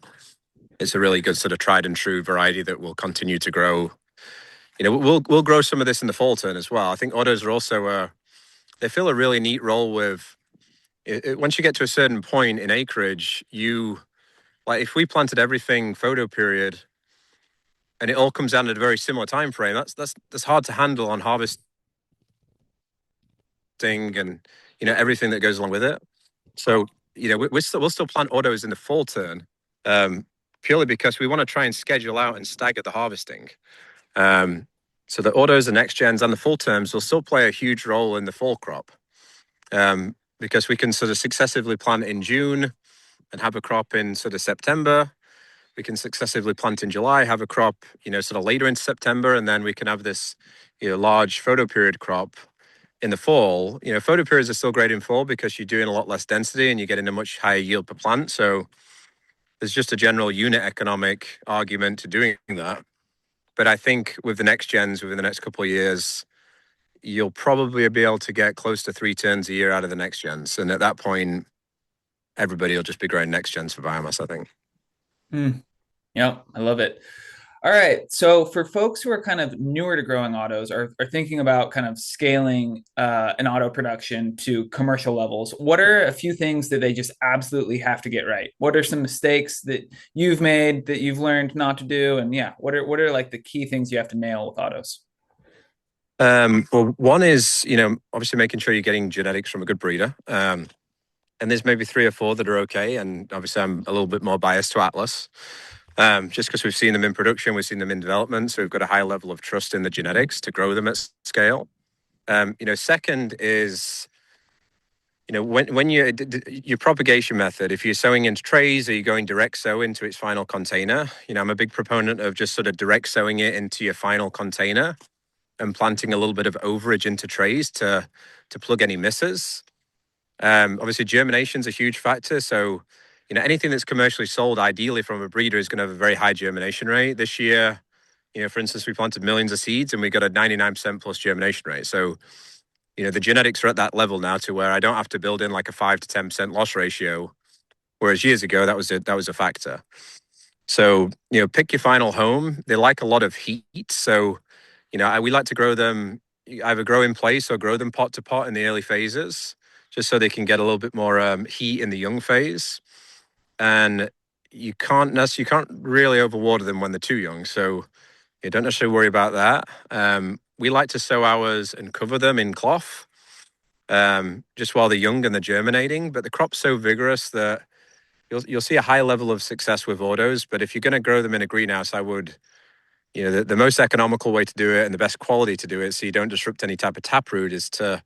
Speaker 2: it's a really good sort of tried and true variety that will continue to grow. We'll grow some of this in the fall turn as well. I think autos are also they fill a really neat role with once you get to a certain point in acreage, you like if we planted everything photo period and it all comes down at a very similar time frame, that's hard to handle on harvesting and everything that goes along with it. So we'll still plant autos in the fall turn, purely because we want to try and schedule out and stagger the harvesting. Um, so the autos, the next gens, and the full terms will still play a huge role in the fall crop, because we can sort of successively plant in June and have a crop in sort of September. We can successively plant in July, have a crop, sort of later into September, and then we can have this, large photo period crop in the fall. Photo periods are still great in fall because you're doing a lot less density and you're getting a much higher yield per plant. So there's just a general unit economic argument to doing that. But I think with the next gens within the next couple of years, you'll probably be able to get close to 3 turns a year out of the next gens. And at that point, everybody will just be growing next gens for biomass, I think.
Speaker 1: Mm, yep, I love it. All right. So for folks who are kind of newer to growing autos, are thinking about kind of scaling an auto production to commercial levels, what are a few things that they just absolutely have to get right? What are some mistakes that you've made that you've learned not to do? And yeah, what are like the key things you have to nail with autos?
Speaker 2: Well, one is, obviously making sure you're getting genetics from a good breeder. And there's maybe three or four that are okay. And obviously, I'm a little bit more biased to Atlas, just because we've seen them in production, we've seen them in development. So we've got a high level of trust in the genetics to grow them at scale. Second is, when your propagation method, if you're sowing into trays or you're going direct sow into its final container, I'm a big proponent of just sort of direct sowing it into your final container and planting a little bit of overage into trays to plug any misses. Obviously, germination is a huge factor. So, anything that's commercially sold, ideally from a breeder, is going to have a very high germination rate. This year, for instance, we planted millions of seeds and we got a 99% plus germination rate. So, the genetics are at that level now to where I don't have to build in like a 5 to 10% loss ratio. Whereas years ago, that was a factor. So, pick your final home. They like a lot of heat. So, we like to grow them either grow in place or grow them pot to pot in the early phases, just so they can get a little bit more heat in the young phase. And you can't really overwater them when they're too young. So you don't necessarily worry about that. We like to sow ours and cover them in cloth, just while they're young and they're germinating. But the crop's so vigorous that you'll see a high level of success with autos. But if you're going to grow them in a greenhouse, I would, the most economical way to do it and the best quality to do it, so you don't disrupt any type of taproot, is to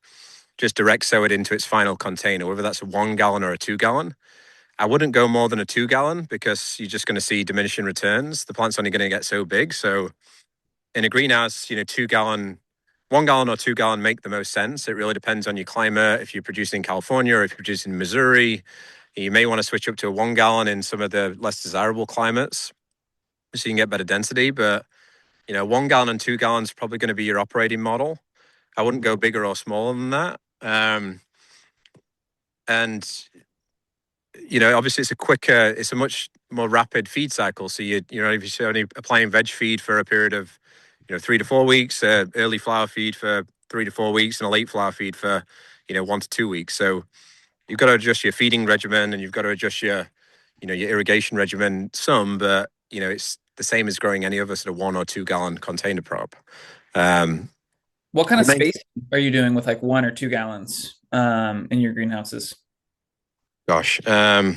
Speaker 2: just direct sow it into its final container, whether that's a 1 gallon or a 2 gallon. I wouldn't go more than a 2 gallon because you're just going to see diminishing returns. The plant's only going to get so big. So in a greenhouse, 2 gallon, 1 gallon or 2 gallon make the most sense. It really depends on your climate. If you're producing in California or if you're producing in Missouri, you may want to switch up to a 1 gallon in some of the less desirable climates so you can get better density. But 1 gallon and 2 gallons is probably going to be your operating model. I wouldn't go bigger or smaller than that. And obviously it's a much more rapid feed cycle. So if you're only applying veg feed for a period of 3 to 4 weeks, early flower feed for 3 to 4 weeks, and a late flower feed for 1 to 2 weeks. So you've got to adjust your feeding regimen, and you've got to adjust your irrigation regimen some, but it's the same as growing any other sort of 1 or 2 gallon container prop. Um,
Speaker 1: What kind
Speaker 2: the
Speaker 1: of
Speaker 2: main,
Speaker 1: space are you doing with like 1 or 2 gallons in your greenhouses?
Speaker 2: gosh, on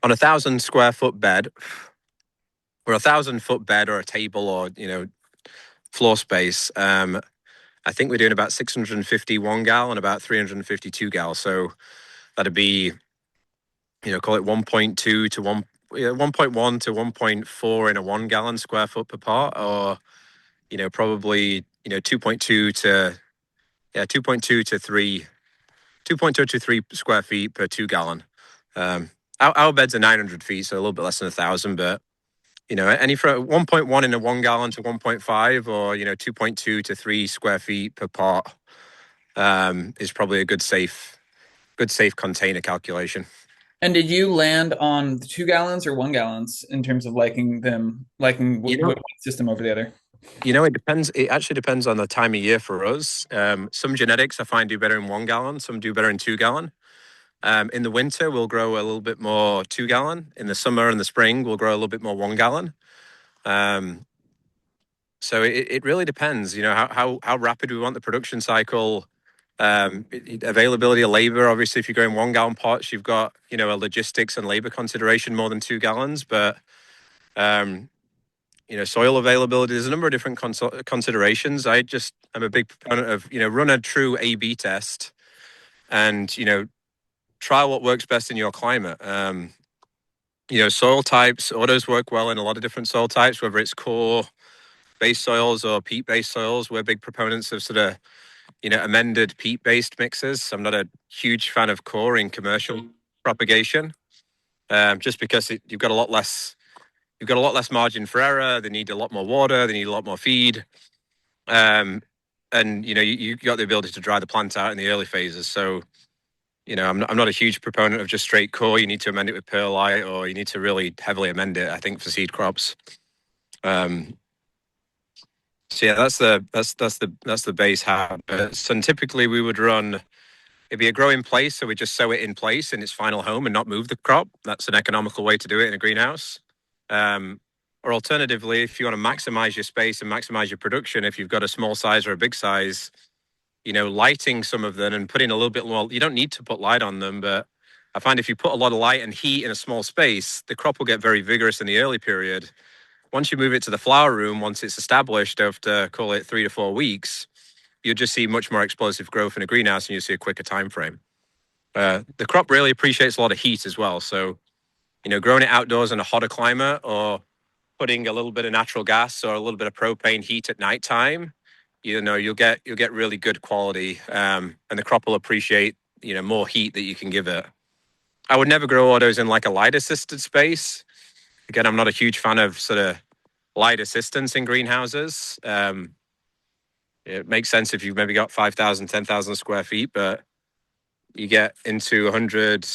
Speaker 2: 1,000 square foot bed, or 1,000 foot bed, or a table, or floor space, I think we're doing about 651 gal and about 352 gal. So that'd be, call it 1.2 to 1, 1.1 to 1.4 in a 1 gallon square foot per pot, or probably 2.2 to 2.2 to 3, 2.2 to 3 square feet per 2 gallon. Our beds are 900 feet, so a little bit less than 1,000, but any from 1.1 in a 1 gallon to 1.5, or 2.2 to 3 square feet per pot, is probably a good safe container calculation.
Speaker 1: And did you land on the 2 gallons or 1 gallons in terms of liking them, liking
Speaker 2: You know,
Speaker 1: one system over the other?
Speaker 2: it depends. It actually depends on the time of year for us. Some genetics I find do better in 1 gallon, some do better in 2 gallon. In the winter, we'll grow a little bit more 2 gallon. In the summer and the spring, we'll grow a little bit more 1 gallon. Um, so it really depends, how rapid we want the production cycle. Availability of labor. Obviously, if you're growing 1 gallon pots, you've got a logistics and labor consideration more than 2 gallons. But um, soil availability. There's a number of different considerations. I'm a big proponent of run a true A/B test, and try what works best in your climate. Soil types. Autos work well in a lot of different soil types, whether it's core based soils or peat based soils. We're big proponents of sort of amended peat-based mixes. I'm not a huge fan of core in commercial propagation, just because you've got a lot less margin for error. They need a lot more water. They need a lot more feed, um, and you got the ability to dry the plant out in the early phases. So I'm not a huge proponent of just straight core. You need to amend it with perlite, or you need to really heavily amend it, I think, for seed crops. Um, so yeah, that's the base habits. And typically we would run. It'd be a grow in place, so we just sow it in place in its final home and not move the crop. That's an economical way to do it in a greenhouse. Or alternatively, if you want to maximize your space and maximize your production, if you've got a small size or a big size, lighting some of them and putting a little bit more. You don't need to put light on them, but I find if you put a lot of light and heat in a small space, the crop will get very vigorous in the early period. Once you move it to the flower room, once it's established after, call it 3 to 4 weeks, you'll just see much more explosive growth in a greenhouse, and you'll see a quicker time frame. The crop really appreciates a lot of heat as well. So, growing it outdoors in a hotter climate, or putting a little bit of natural gas or a little bit of propane heat at nighttime, you'll get really good quality, and the crop will appreciate more heat that you can give it. I would never grow autos in like a light assisted space. Again, I'm not a huge fan of sort of light assistance in greenhouses. It makes sense if you've maybe got 5,000, 10,000 square feet, but you get into 100,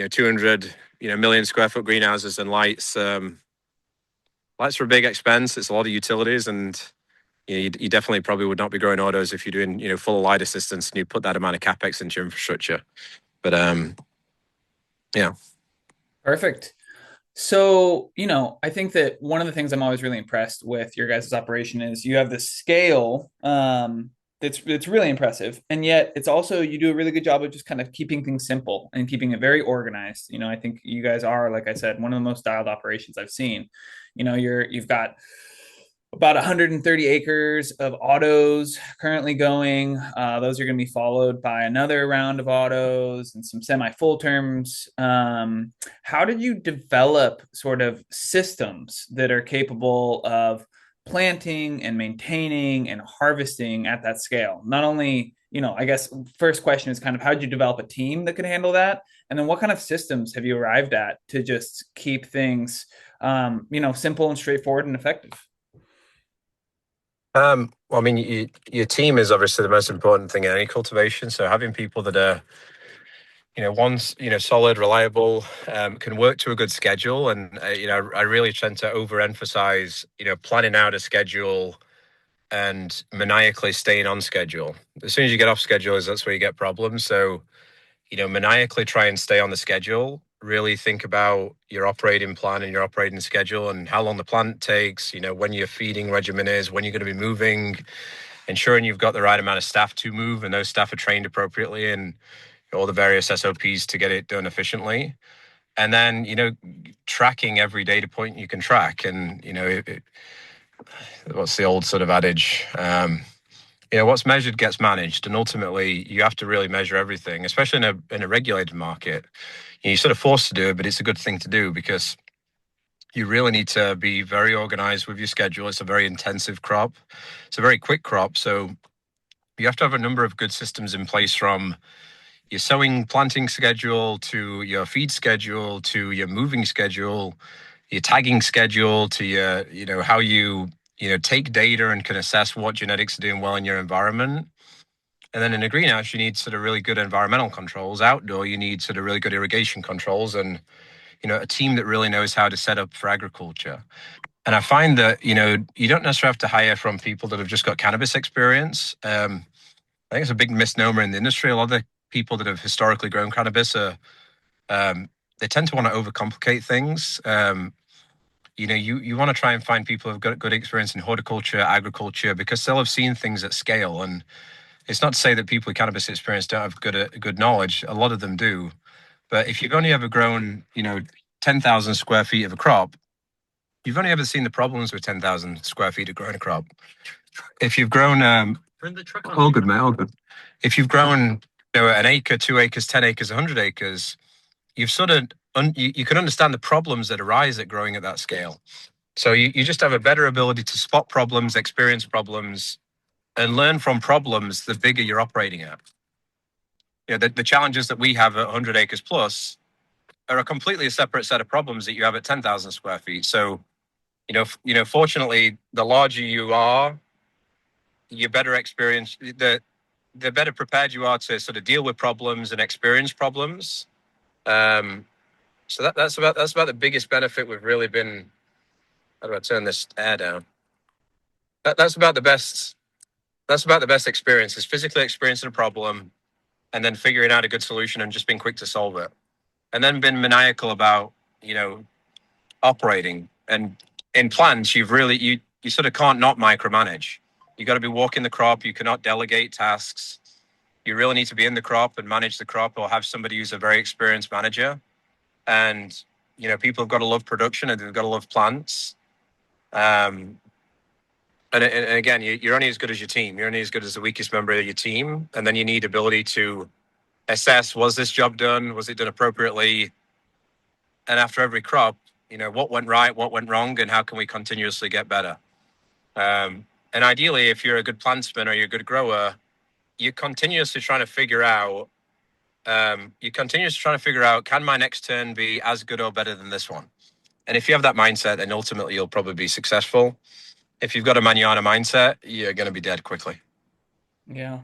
Speaker 2: 200, million square foot greenhouses, and lights. Lights are a big expense. It's a lot of utilities, and you definitely probably would not be growing autos if you're doing full light assistance and you put that amount of capex into your infrastructure. But yeah.
Speaker 1: Perfect. So, I think that one of the things I'm always really impressed with your guys' operation is you have the scale. it's really impressive. And yet it's also, you do a really good job of just kind of keeping things simple and keeping it very organized. I think you guys are, like I said, one of the most dialed operations I've seen. You've got about 130 acres of autos currently going. Those are going to be followed by another round of autos and some semi full terms. How did you develop sort of systems that are capable of planting and maintaining and harvesting at that scale? Not only, I guess, first question is kind of how did you develop a team that could handle that? And then what kind of systems have you arrived at to just keep things, simple and straightforward and effective?
Speaker 2: Well, I mean, your team is obviously the most important thing in any cultivation. So having people that are, solid, reliable, can work to a good schedule. And, I really tend to overemphasize, planning out a schedule and maniacally staying on schedule. As soon as you get off schedule, that's where you get problems. So, maniacally try and stay on the schedule. Really think about your operating plan and your operating schedule and how long the plant takes, when your feeding regimen is, when you're going to be moving, ensuring you've got the right amount of staff to move and those staff are trained appropriately and all the various SOPs to get it done efficiently. And then, tracking every data point you can track. And, what's the old sort of adage? What's measured gets managed, and ultimately you have to really measure everything, especially in a regulated market. You're sort of forced to do it, but it's a good thing to do because you really need to be very organized with your schedule. It's a very intensive crop. It's a very quick crop, so you have to have a number of good systems in place, from your sowing planting schedule to your feed schedule to your moving schedule, your tagging schedule to your, how you take data and can assess what genetics are doing well in your environment. And then in a greenhouse, you need sort of really good environmental controls. Outdoor, you need sort of really good irrigation controls and, a team that really knows how to set up for agriculture. And I find that, you don't necessarily have to hire from people that have just got cannabis experience. I think it's a big misnomer in the industry. A lot of the people that have historically grown cannabis are, they tend to want to overcomplicate things. You want to try and find people who've got good experience in horticulture, agriculture, because they'll have seen things at scale. And it's not to say that people with cannabis experience don't have good knowledge. A lot of them do. But if you've only ever grown, 10,000 square feet of a crop, you've only ever seen the problems with 10,000 square feet of growing a crop. If you've grown, all good, mate, all good. If you've grown, an acre, 2 acres, 10 acres, 100 acres, you've sort of, you can understand the problems that arise at growing at that scale. So you just have a better ability to spot problems, experience problems, and learn from problems the bigger you're operating at. The challenges that we have at 100 acres plus are a completely separate set of problems that you have at 10,000 square feet. So, fortunately, the larger you are, you better experience, the better prepared you are to sort of deal with problems and experience problems. So that's about the biggest benefit we've really been. How do I turn this air down? That's about the best. That's about the best experience, is physically experiencing a problem and then figuring out a good solution and just being quick to solve it. And then been maniacal about, operating. And in plants, you sort of can't not micromanage. You got to be walking the crop. You cannot delegate tasks. You really need to be in the crop and manage the crop, or have somebody who's a very experienced manager. And, people have got to love production and they've got to love plants. And again, you're only as good as your team. You're only as good as the weakest member of your team. And then you need ability to assess, was this job done? Was it done appropriately? And after every crop, what went right, what went wrong, and how can we continuously get better? And ideally, if you're a good plantsman or you're a good grower, you're continuously trying to figure out, can my next turn be as good or better than this one? And if you have that mindset, then ultimately you'll probably be successful. If you've got a manana mindset, you're going to be dead quickly.
Speaker 1: Yeah.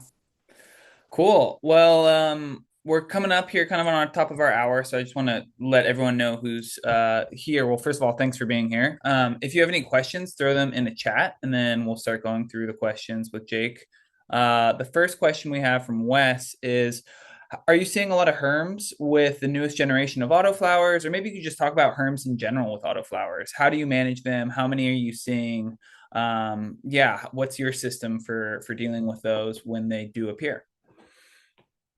Speaker 1: Cool. Well, we're coming up here kind of on our top of our hour, so I just want to let everyone know who's here. Well, first of all, thanks for being here. If you have any questions, throw them in the chat, and then we'll start going through the questions with Jake. The first question we have from Wes is, are you seeing a lot of herms with the newest generation of autoflowers? Or maybe you could just talk about herms in general with autoflowers. How do you manage them? How many are you seeing? Yeah, what's your system for dealing with those when they do appear?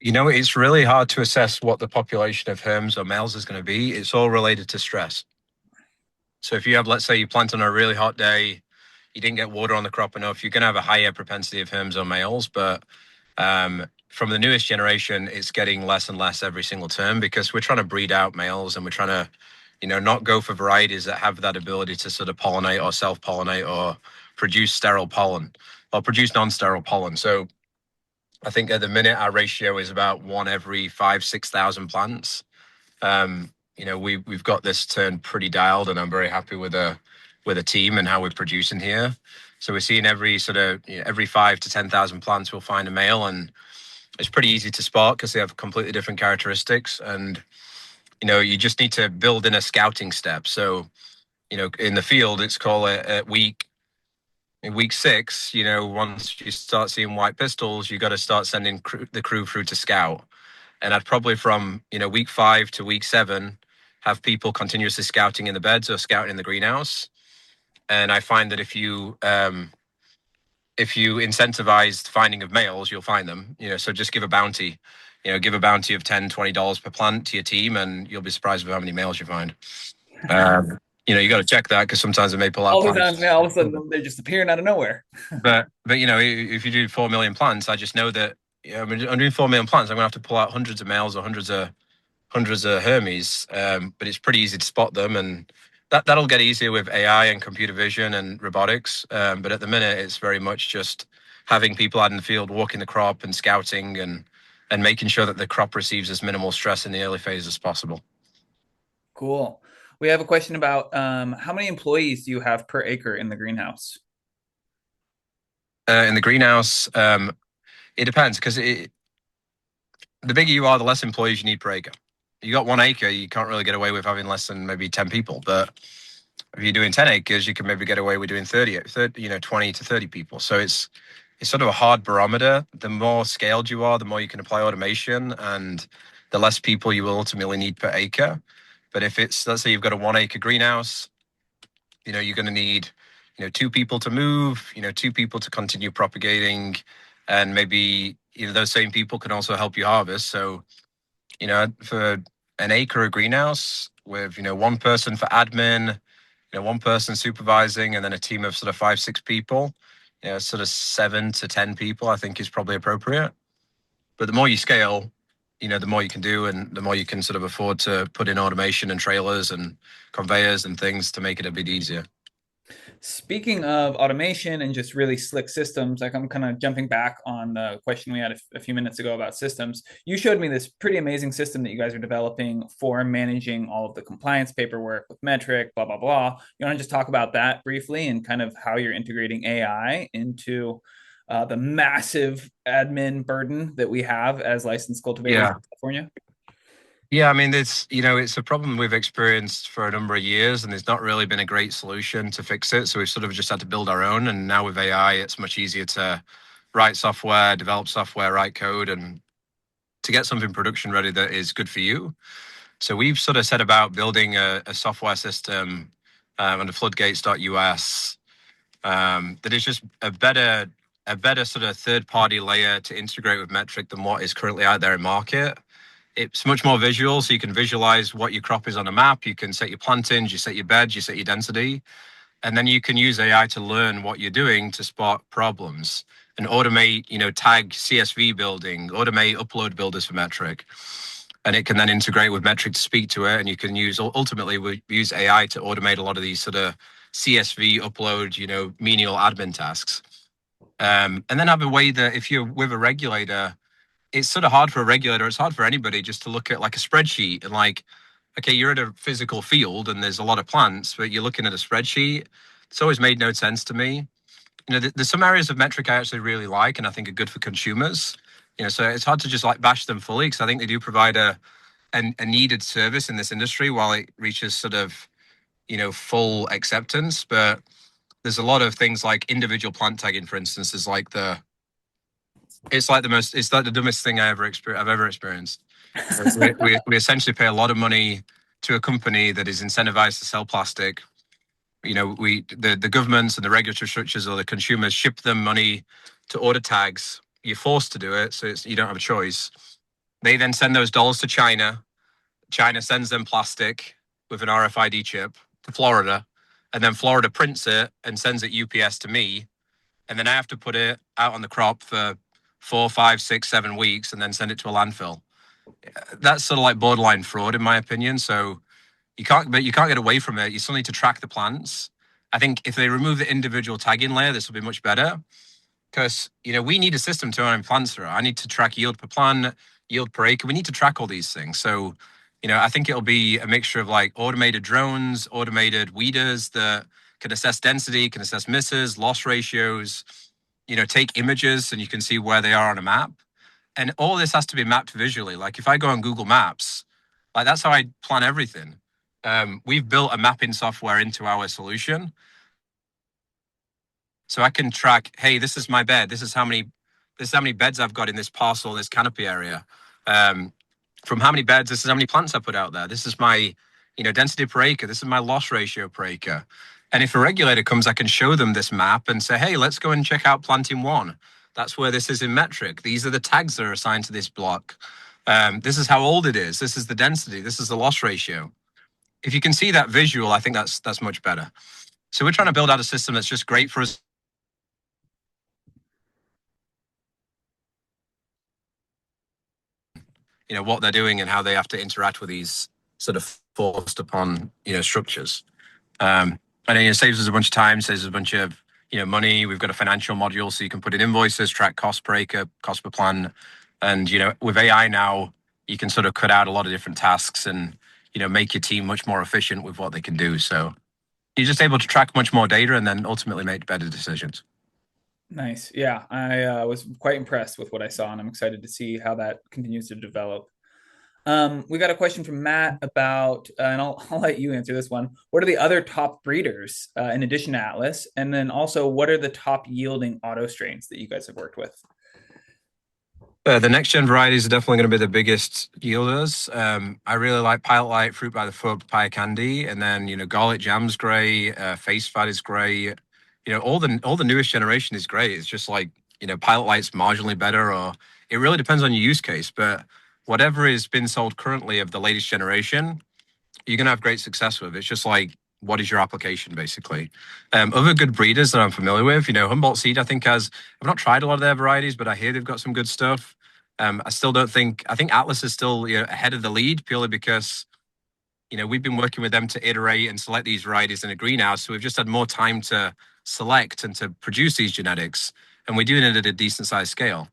Speaker 2: It's really hard to assess what the population of herms or males is going to be. It's all related to stress. So if you have, let's say, you plant on a really hot day, you didn't get water on the crop enough, you're going to have a higher propensity of herms or males. But from the newest generation, it's getting less and less every single term because we're trying to breed out males and we're trying to, not go for varieties that have that ability to sort of pollinate or self-pollinate or produce sterile pollen or produce non-sterile pollen. So I think at the minute our ratio is about one every 5,000 to 6,000 plants. We've got this turned pretty dialed, and I'm very happy with a team and how we're producing here. So we're seeing every sort of every 5,000 to 10,000 plants we'll find a male, and it's pretty easy to spot because they have completely different characteristics. And you just need to build in a scouting step. So in the field, it's called a week. In week 6, once you start seeing white pistols, you got to start sending the crew through to scout. And I'd probably from week 5 to week 7 have people continuously scouting in the beds or scouting in the greenhouse. And I find that if you incentivize finding of males, you'll find them. So just give a bounty. Give a bounty of $10 to $20 per plant to your team, and you'll be surprised with how many males you find. You got to check that because sometimes they may pull out
Speaker 1: All the time,
Speaker 2: plants.
Speaker 1: yeah, all of a sudden they're just appearing out of nowhere.
Speaker 2: But if you do 4 million plants, I just know that I'm doing 4 million plants. I'm gonna have to pull out hundreds of males or hundreds of Hermes. But it's pretty easy to spot them, and that'll get easier with AI and computer vision and robotics. But at the minute, it's very much just having people out in the field, walking the crop and scouting and making sure that the crop receives as minimal stress in the early phase as possible.
Speaker 1: Cool. We have a question about how many employees do you have per acre in the greenhouse?
Speaker 2: In the greenhouse, it depends because the bigger you are, the less employees you need per acre. You got 1 acre, you can't really get away with having less than maybe 10 people. But if you're doing 10 acres, you can maybe get away with doing 30, 20 to 30 people. So it's sort of a hard barometer. The more scaled you are, the more you can apply automation and the less people you will ultimately need per acre. But if it's, let's say you've got a 1 acre greenhouse, you're going to need, 2 people to move, 2 people to continue propagating, and maybe, those same people can also help you harvest. So, for an acre of greenhouse with, one person for admin, one person supervising, and then a team of sort of 5, 6 people, sort of 7 to 10 people, I think is probably appropriate. But the more you scale, the more you can do and the more you can sort of afford to put in automation and trailers and conveyors and things to make it a bit easier.
Speaker 1: Speaking of automation and just really slick systems, like I'm kind of jumping back on the question we had a few minutes ago about systems. You showed me this pretty amazing system that you guys are developing for managing all of the compliance paperwork with metric, blah, blah, blah. You want to just talk about that briefly and kind of how you're integrating AI into the massive admin burden that we have as licensed cultivators
Speaker 2: Yeah.
Speaker 1: in California?
Speaker 2: Yeah, I mean, it's a problem we've experienced for a number of years, and there's not really been a great solution to fix it. So we've sort of just had to build our own. And now with AI, it's much easier to write software, develop software, write code, and to get something production ready that is good for you. So we've sort of set about building a software system under floodgates.us that is just a better sort of third-party layer to integrate with metric than what is currently out there in market. It's much more visual, so you can visualize what your crop is on a map. You can set your plantings, you set your beds, you set your density, and then you can use AI to learn what you're doing to spot problems and automate, tag CSV building, automate upload builders for metric. And it can then integrate with metric to speak to it. And you can ultimately, we use AI to automate a lot of these sort of CSV upload, menial admin tasks. And then have a way that if you're with a regulator, it's sort of hard for a regulator. It's hard for anybody just to look at like a spreadsheet and like, okay, you're at a physical field and there's a lot of plants, but you're looking at a spreadsheet. It's always made no sense to me. There's some areas of metric I actually really like and I think are good for consumers. So it's hard to just like bash them fully because I think they do provide a needed service in this industry while it reaches sort of, full acceptance. But there's a lot of things like individual plant tagging, for instance, it's like the dumbest thing I've ever experienced. We essentially pay a lot of money to a company that is incentivized to sell plastic. The governments and the regulatory structures or the consumers ship them money to order tags. You're forced to do it, so you don't have a choice. They then send those dollars to China. China sends them plastic with an RFID chip to Florida, and then Florida prints it and sends it UPS to me, and then I have to put it out on the crop for 4, 5, 6, 7 weeks, and then send it to a landfill. That's sort of like borderline fraud, in my opinion. So you can't get away from it. You still need to track the plants. I think if they remove the individual tagging layer, this will be much better because we need a system to own plants through. I need to track yield per plant, yield per acre. We need to track all these things. So I think it'll be a mixture of like automated drones, automated weeders that can assess density, can assess misses, loss ratios. Take images and you can see where they are on a map. And all this has to be mapped visually. Like if I go on Google Maps, like that's how I plan everything. We've built a mapping software into our solution, so I can track. Hey, this is my bed. This is how many beds I've got in this parcel, this canopy area. From how many beds, this is how many plants I put out there. This is my, density per acre. This is my loss ratio per acre. And if a regulator comes, I can show them this map and say, hey, let's go and check out planting one. That's where this is in metric. These are the tags that are assigned to this block. This is how old it is. This is the density. This is the loss ratio. If you can see that visual, I think that's much better. So we're trying to build out a system that's just great for us. What they're doing and how they have to interact with these sort of forced upon structures. And then it saves us a bunch of time, saves us a bunch of money. We've got a financial module, so you can put in invoices, track cost per acre, cost per plant, and with AI now, you can sort of cut out a lot of different tasks and make your team much more efficient with what they can do. So you're just able to track much more data and then ultimately make better decisions.
Speaker 1: Nice. Yeah, I was quite impressed with what I saw, and I'm excited to see how that continues to develop. We got a question from Matt about, and I'll let you answer this one. What are the other top breeders in addition to Atlas? And then also, what are the top yielding auto strains that you guys have worked with?
Speaker 2: The next gen varieties are definitely going to be the biggest yielders. I really like Pilot Light, Fruit by the Foot, Papaya Candy, and then Garlic Jam's great. Face Fat is great. All the newest generation is great. It's just like Pilot Light's marginally better, or it really depends on your use case. But whatever has been sold currently of the latest generation, you're going to have great success with. It's just like, what is your application, basically? Other good breeders that I'm familiar with, Humboldt Seed, I think I've not tried a lot of their varieties, but I hear they've got some good stuff. I still don't think, I think Atlas is still ahead of the lead purely because, we've been working with them to iterate and select these varieties in a greenhouse. So we've just had more time to select and to produce these genetics. And we're doing it at a decent sized scale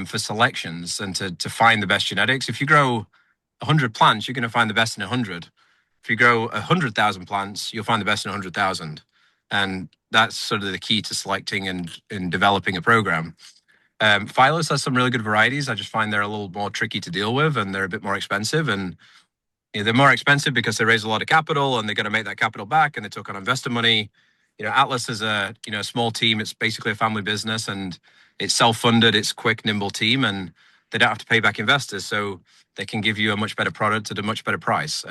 Speaker 2: for selections and to find the best genetics. If you grow 100 plants, you're going to find the best in 100. If you grow 100,000 plants, you'll find the best in 100,000. And that's sort of the key to selecting and developing a program. Phylos has some really good varieties. I just find they're a little more tricky to deal with and they're a bit more expensive. And they're more expensive because they raise a lot of capital and they're going to make that capital back and they took on investor money. Atlas is a small team. It's basically a family business and it's self-funded. It's a quick, nimble team and they don't have to pay back investors. So they can give you a much better product at a much better price.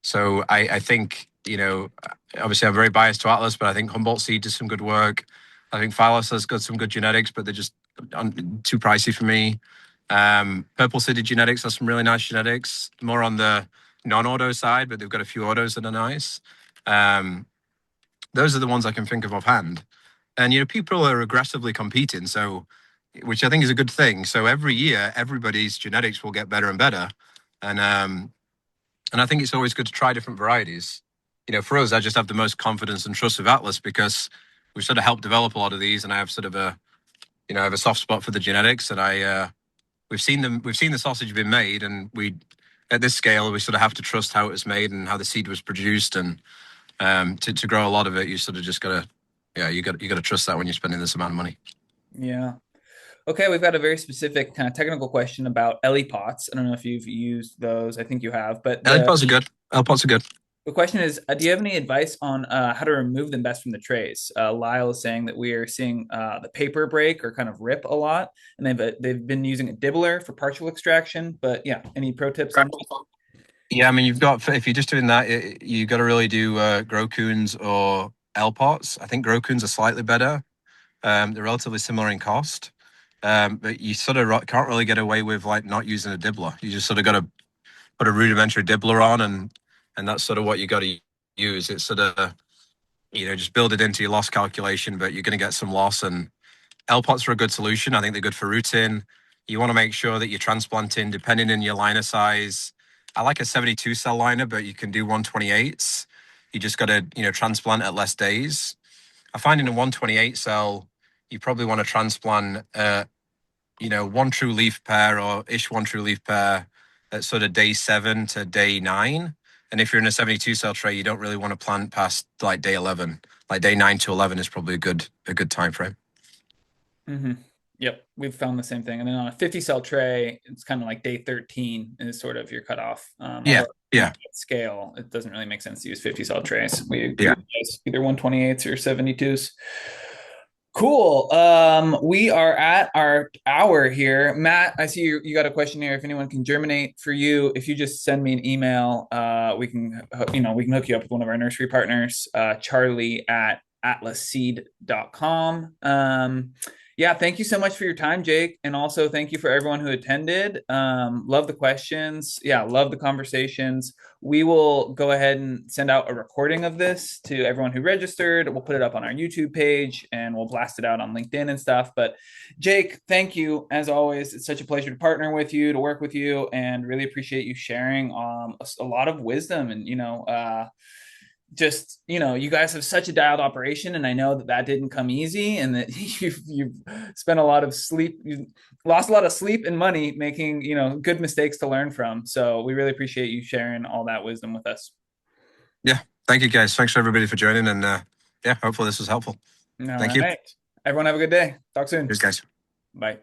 Speaker 2: So I think, obviously I'm very biased to Atlas, but I think Humboldt Seed does some good work. I think Phylos has got some good genetics, but they're just too pricey for me. Purple City Genetics has some really nice genetics, more on the non-auto side, but they've got a few autos that are nice. Those are the ones I can think of offhand. And, people are aggressively competing, so which I think is a good thing. So every year, everybody's genetics will get better and better. And I think it's always good to try different varieties. For us, I just have the most confidence and trust of Atlas because we've sort of helped develop a lot of these, and I have sort of I have a soft spot for the genetics, and we've seen the sausage being made, and at this scale, we sort of have to trust how it was made and how the seed was produced, and to grow a lot of it, you sort of just gotta, you got to trust that when you're spending this amount of money.
Speaker 1: Yeah. Okay, we've got a very specific kind of technical question about Ellie pots. I don't know if you've used those. I think you have, but
Speaker 2: Pots are good. Pots are good.
Speaker 1: the question is, do you have any advice on how to remove them best from the trays? Lyle is saying that we are seeing the paper break or kind of rip a lot, and they've been using a dibbler for partial extraction. But yeah, any pro tips on?
Speaker 2: Yeah, I mean, if you're just doing that, you've got to really do grow coons or L pots. I think grow coons are slightly better. They're relatively similar in cost, but you sort of can't really get away with like not using a dibbler. You just sort of got to put a rudimentary dibbler on, and that's sort of what you got to use. It's sort of just build it into your loss calculation, but you're going to get some loss. And L pots are a good solution. I think they're good for rooting. You want to make sure that you're transplanting depending on your liner size. I like a 72 cell liner, but you can do 128s. You just got to transplant at less days. I find in a 128 cell, you probably want to transplant, one true leaf pair or ish one true leaf pair at sort of day 7 to day 9. And if you're in a 72 cell tray, you don't really want to plant past like day 11. Like day 9 to 11 is probably a good time frame.
Speaker 1: Mm-hmm. Yep, we've found the same thing. And then on a 50 cell tray, it's kind of like day 13 is sort of your cutoff.
Speaker 2: Yeah,
Speaker 1: Although,
Speaker 2: yeah,
Speaker 1: at scale, it doesn't really make sense to use 50 cell trays. We
Speaker 2: yeah.
Speaker 1: utilize either 128s or 72s. Cool. We are at our hour here. Matt, I see you got a question here. If anyone can germinate for you, if you just send me an email, we can hook you up with one of our nursery partners, Charlie at atlasseed.com. Yeah, thank you so much for your time, Jake. And also thank you for everyone who attended. Love the questions. Yeah, love the conversations. We will go ahead and send out a recording of this to everyone who registered. We'll put it up on our YouTube page and we'll blast it out on LinkedIn and stuff. But Jake, thank you as always. It's such a pleasure to partner with you, to work with you, and really appreciate you sharing a lot of wisdom and just you guys have such a dialed operation, and I know that didn't come easy, and that you've spent a lot of sleep, you lost a lot of sleep and money making good mistakes to learn from. So we really appreciate you sharing all that wisdom with us.
Speaker 2: Yeah. Thank you, guys. Thanks for everybody for joining. And yeah, hopefully this was helpful.
Speaker 1: All
Speaker 2: Thank you.
Speaker 1: right, everyone have a good day. Talk soon.
Speaker 2: Cheers, guys.
Speaker 1: Bye.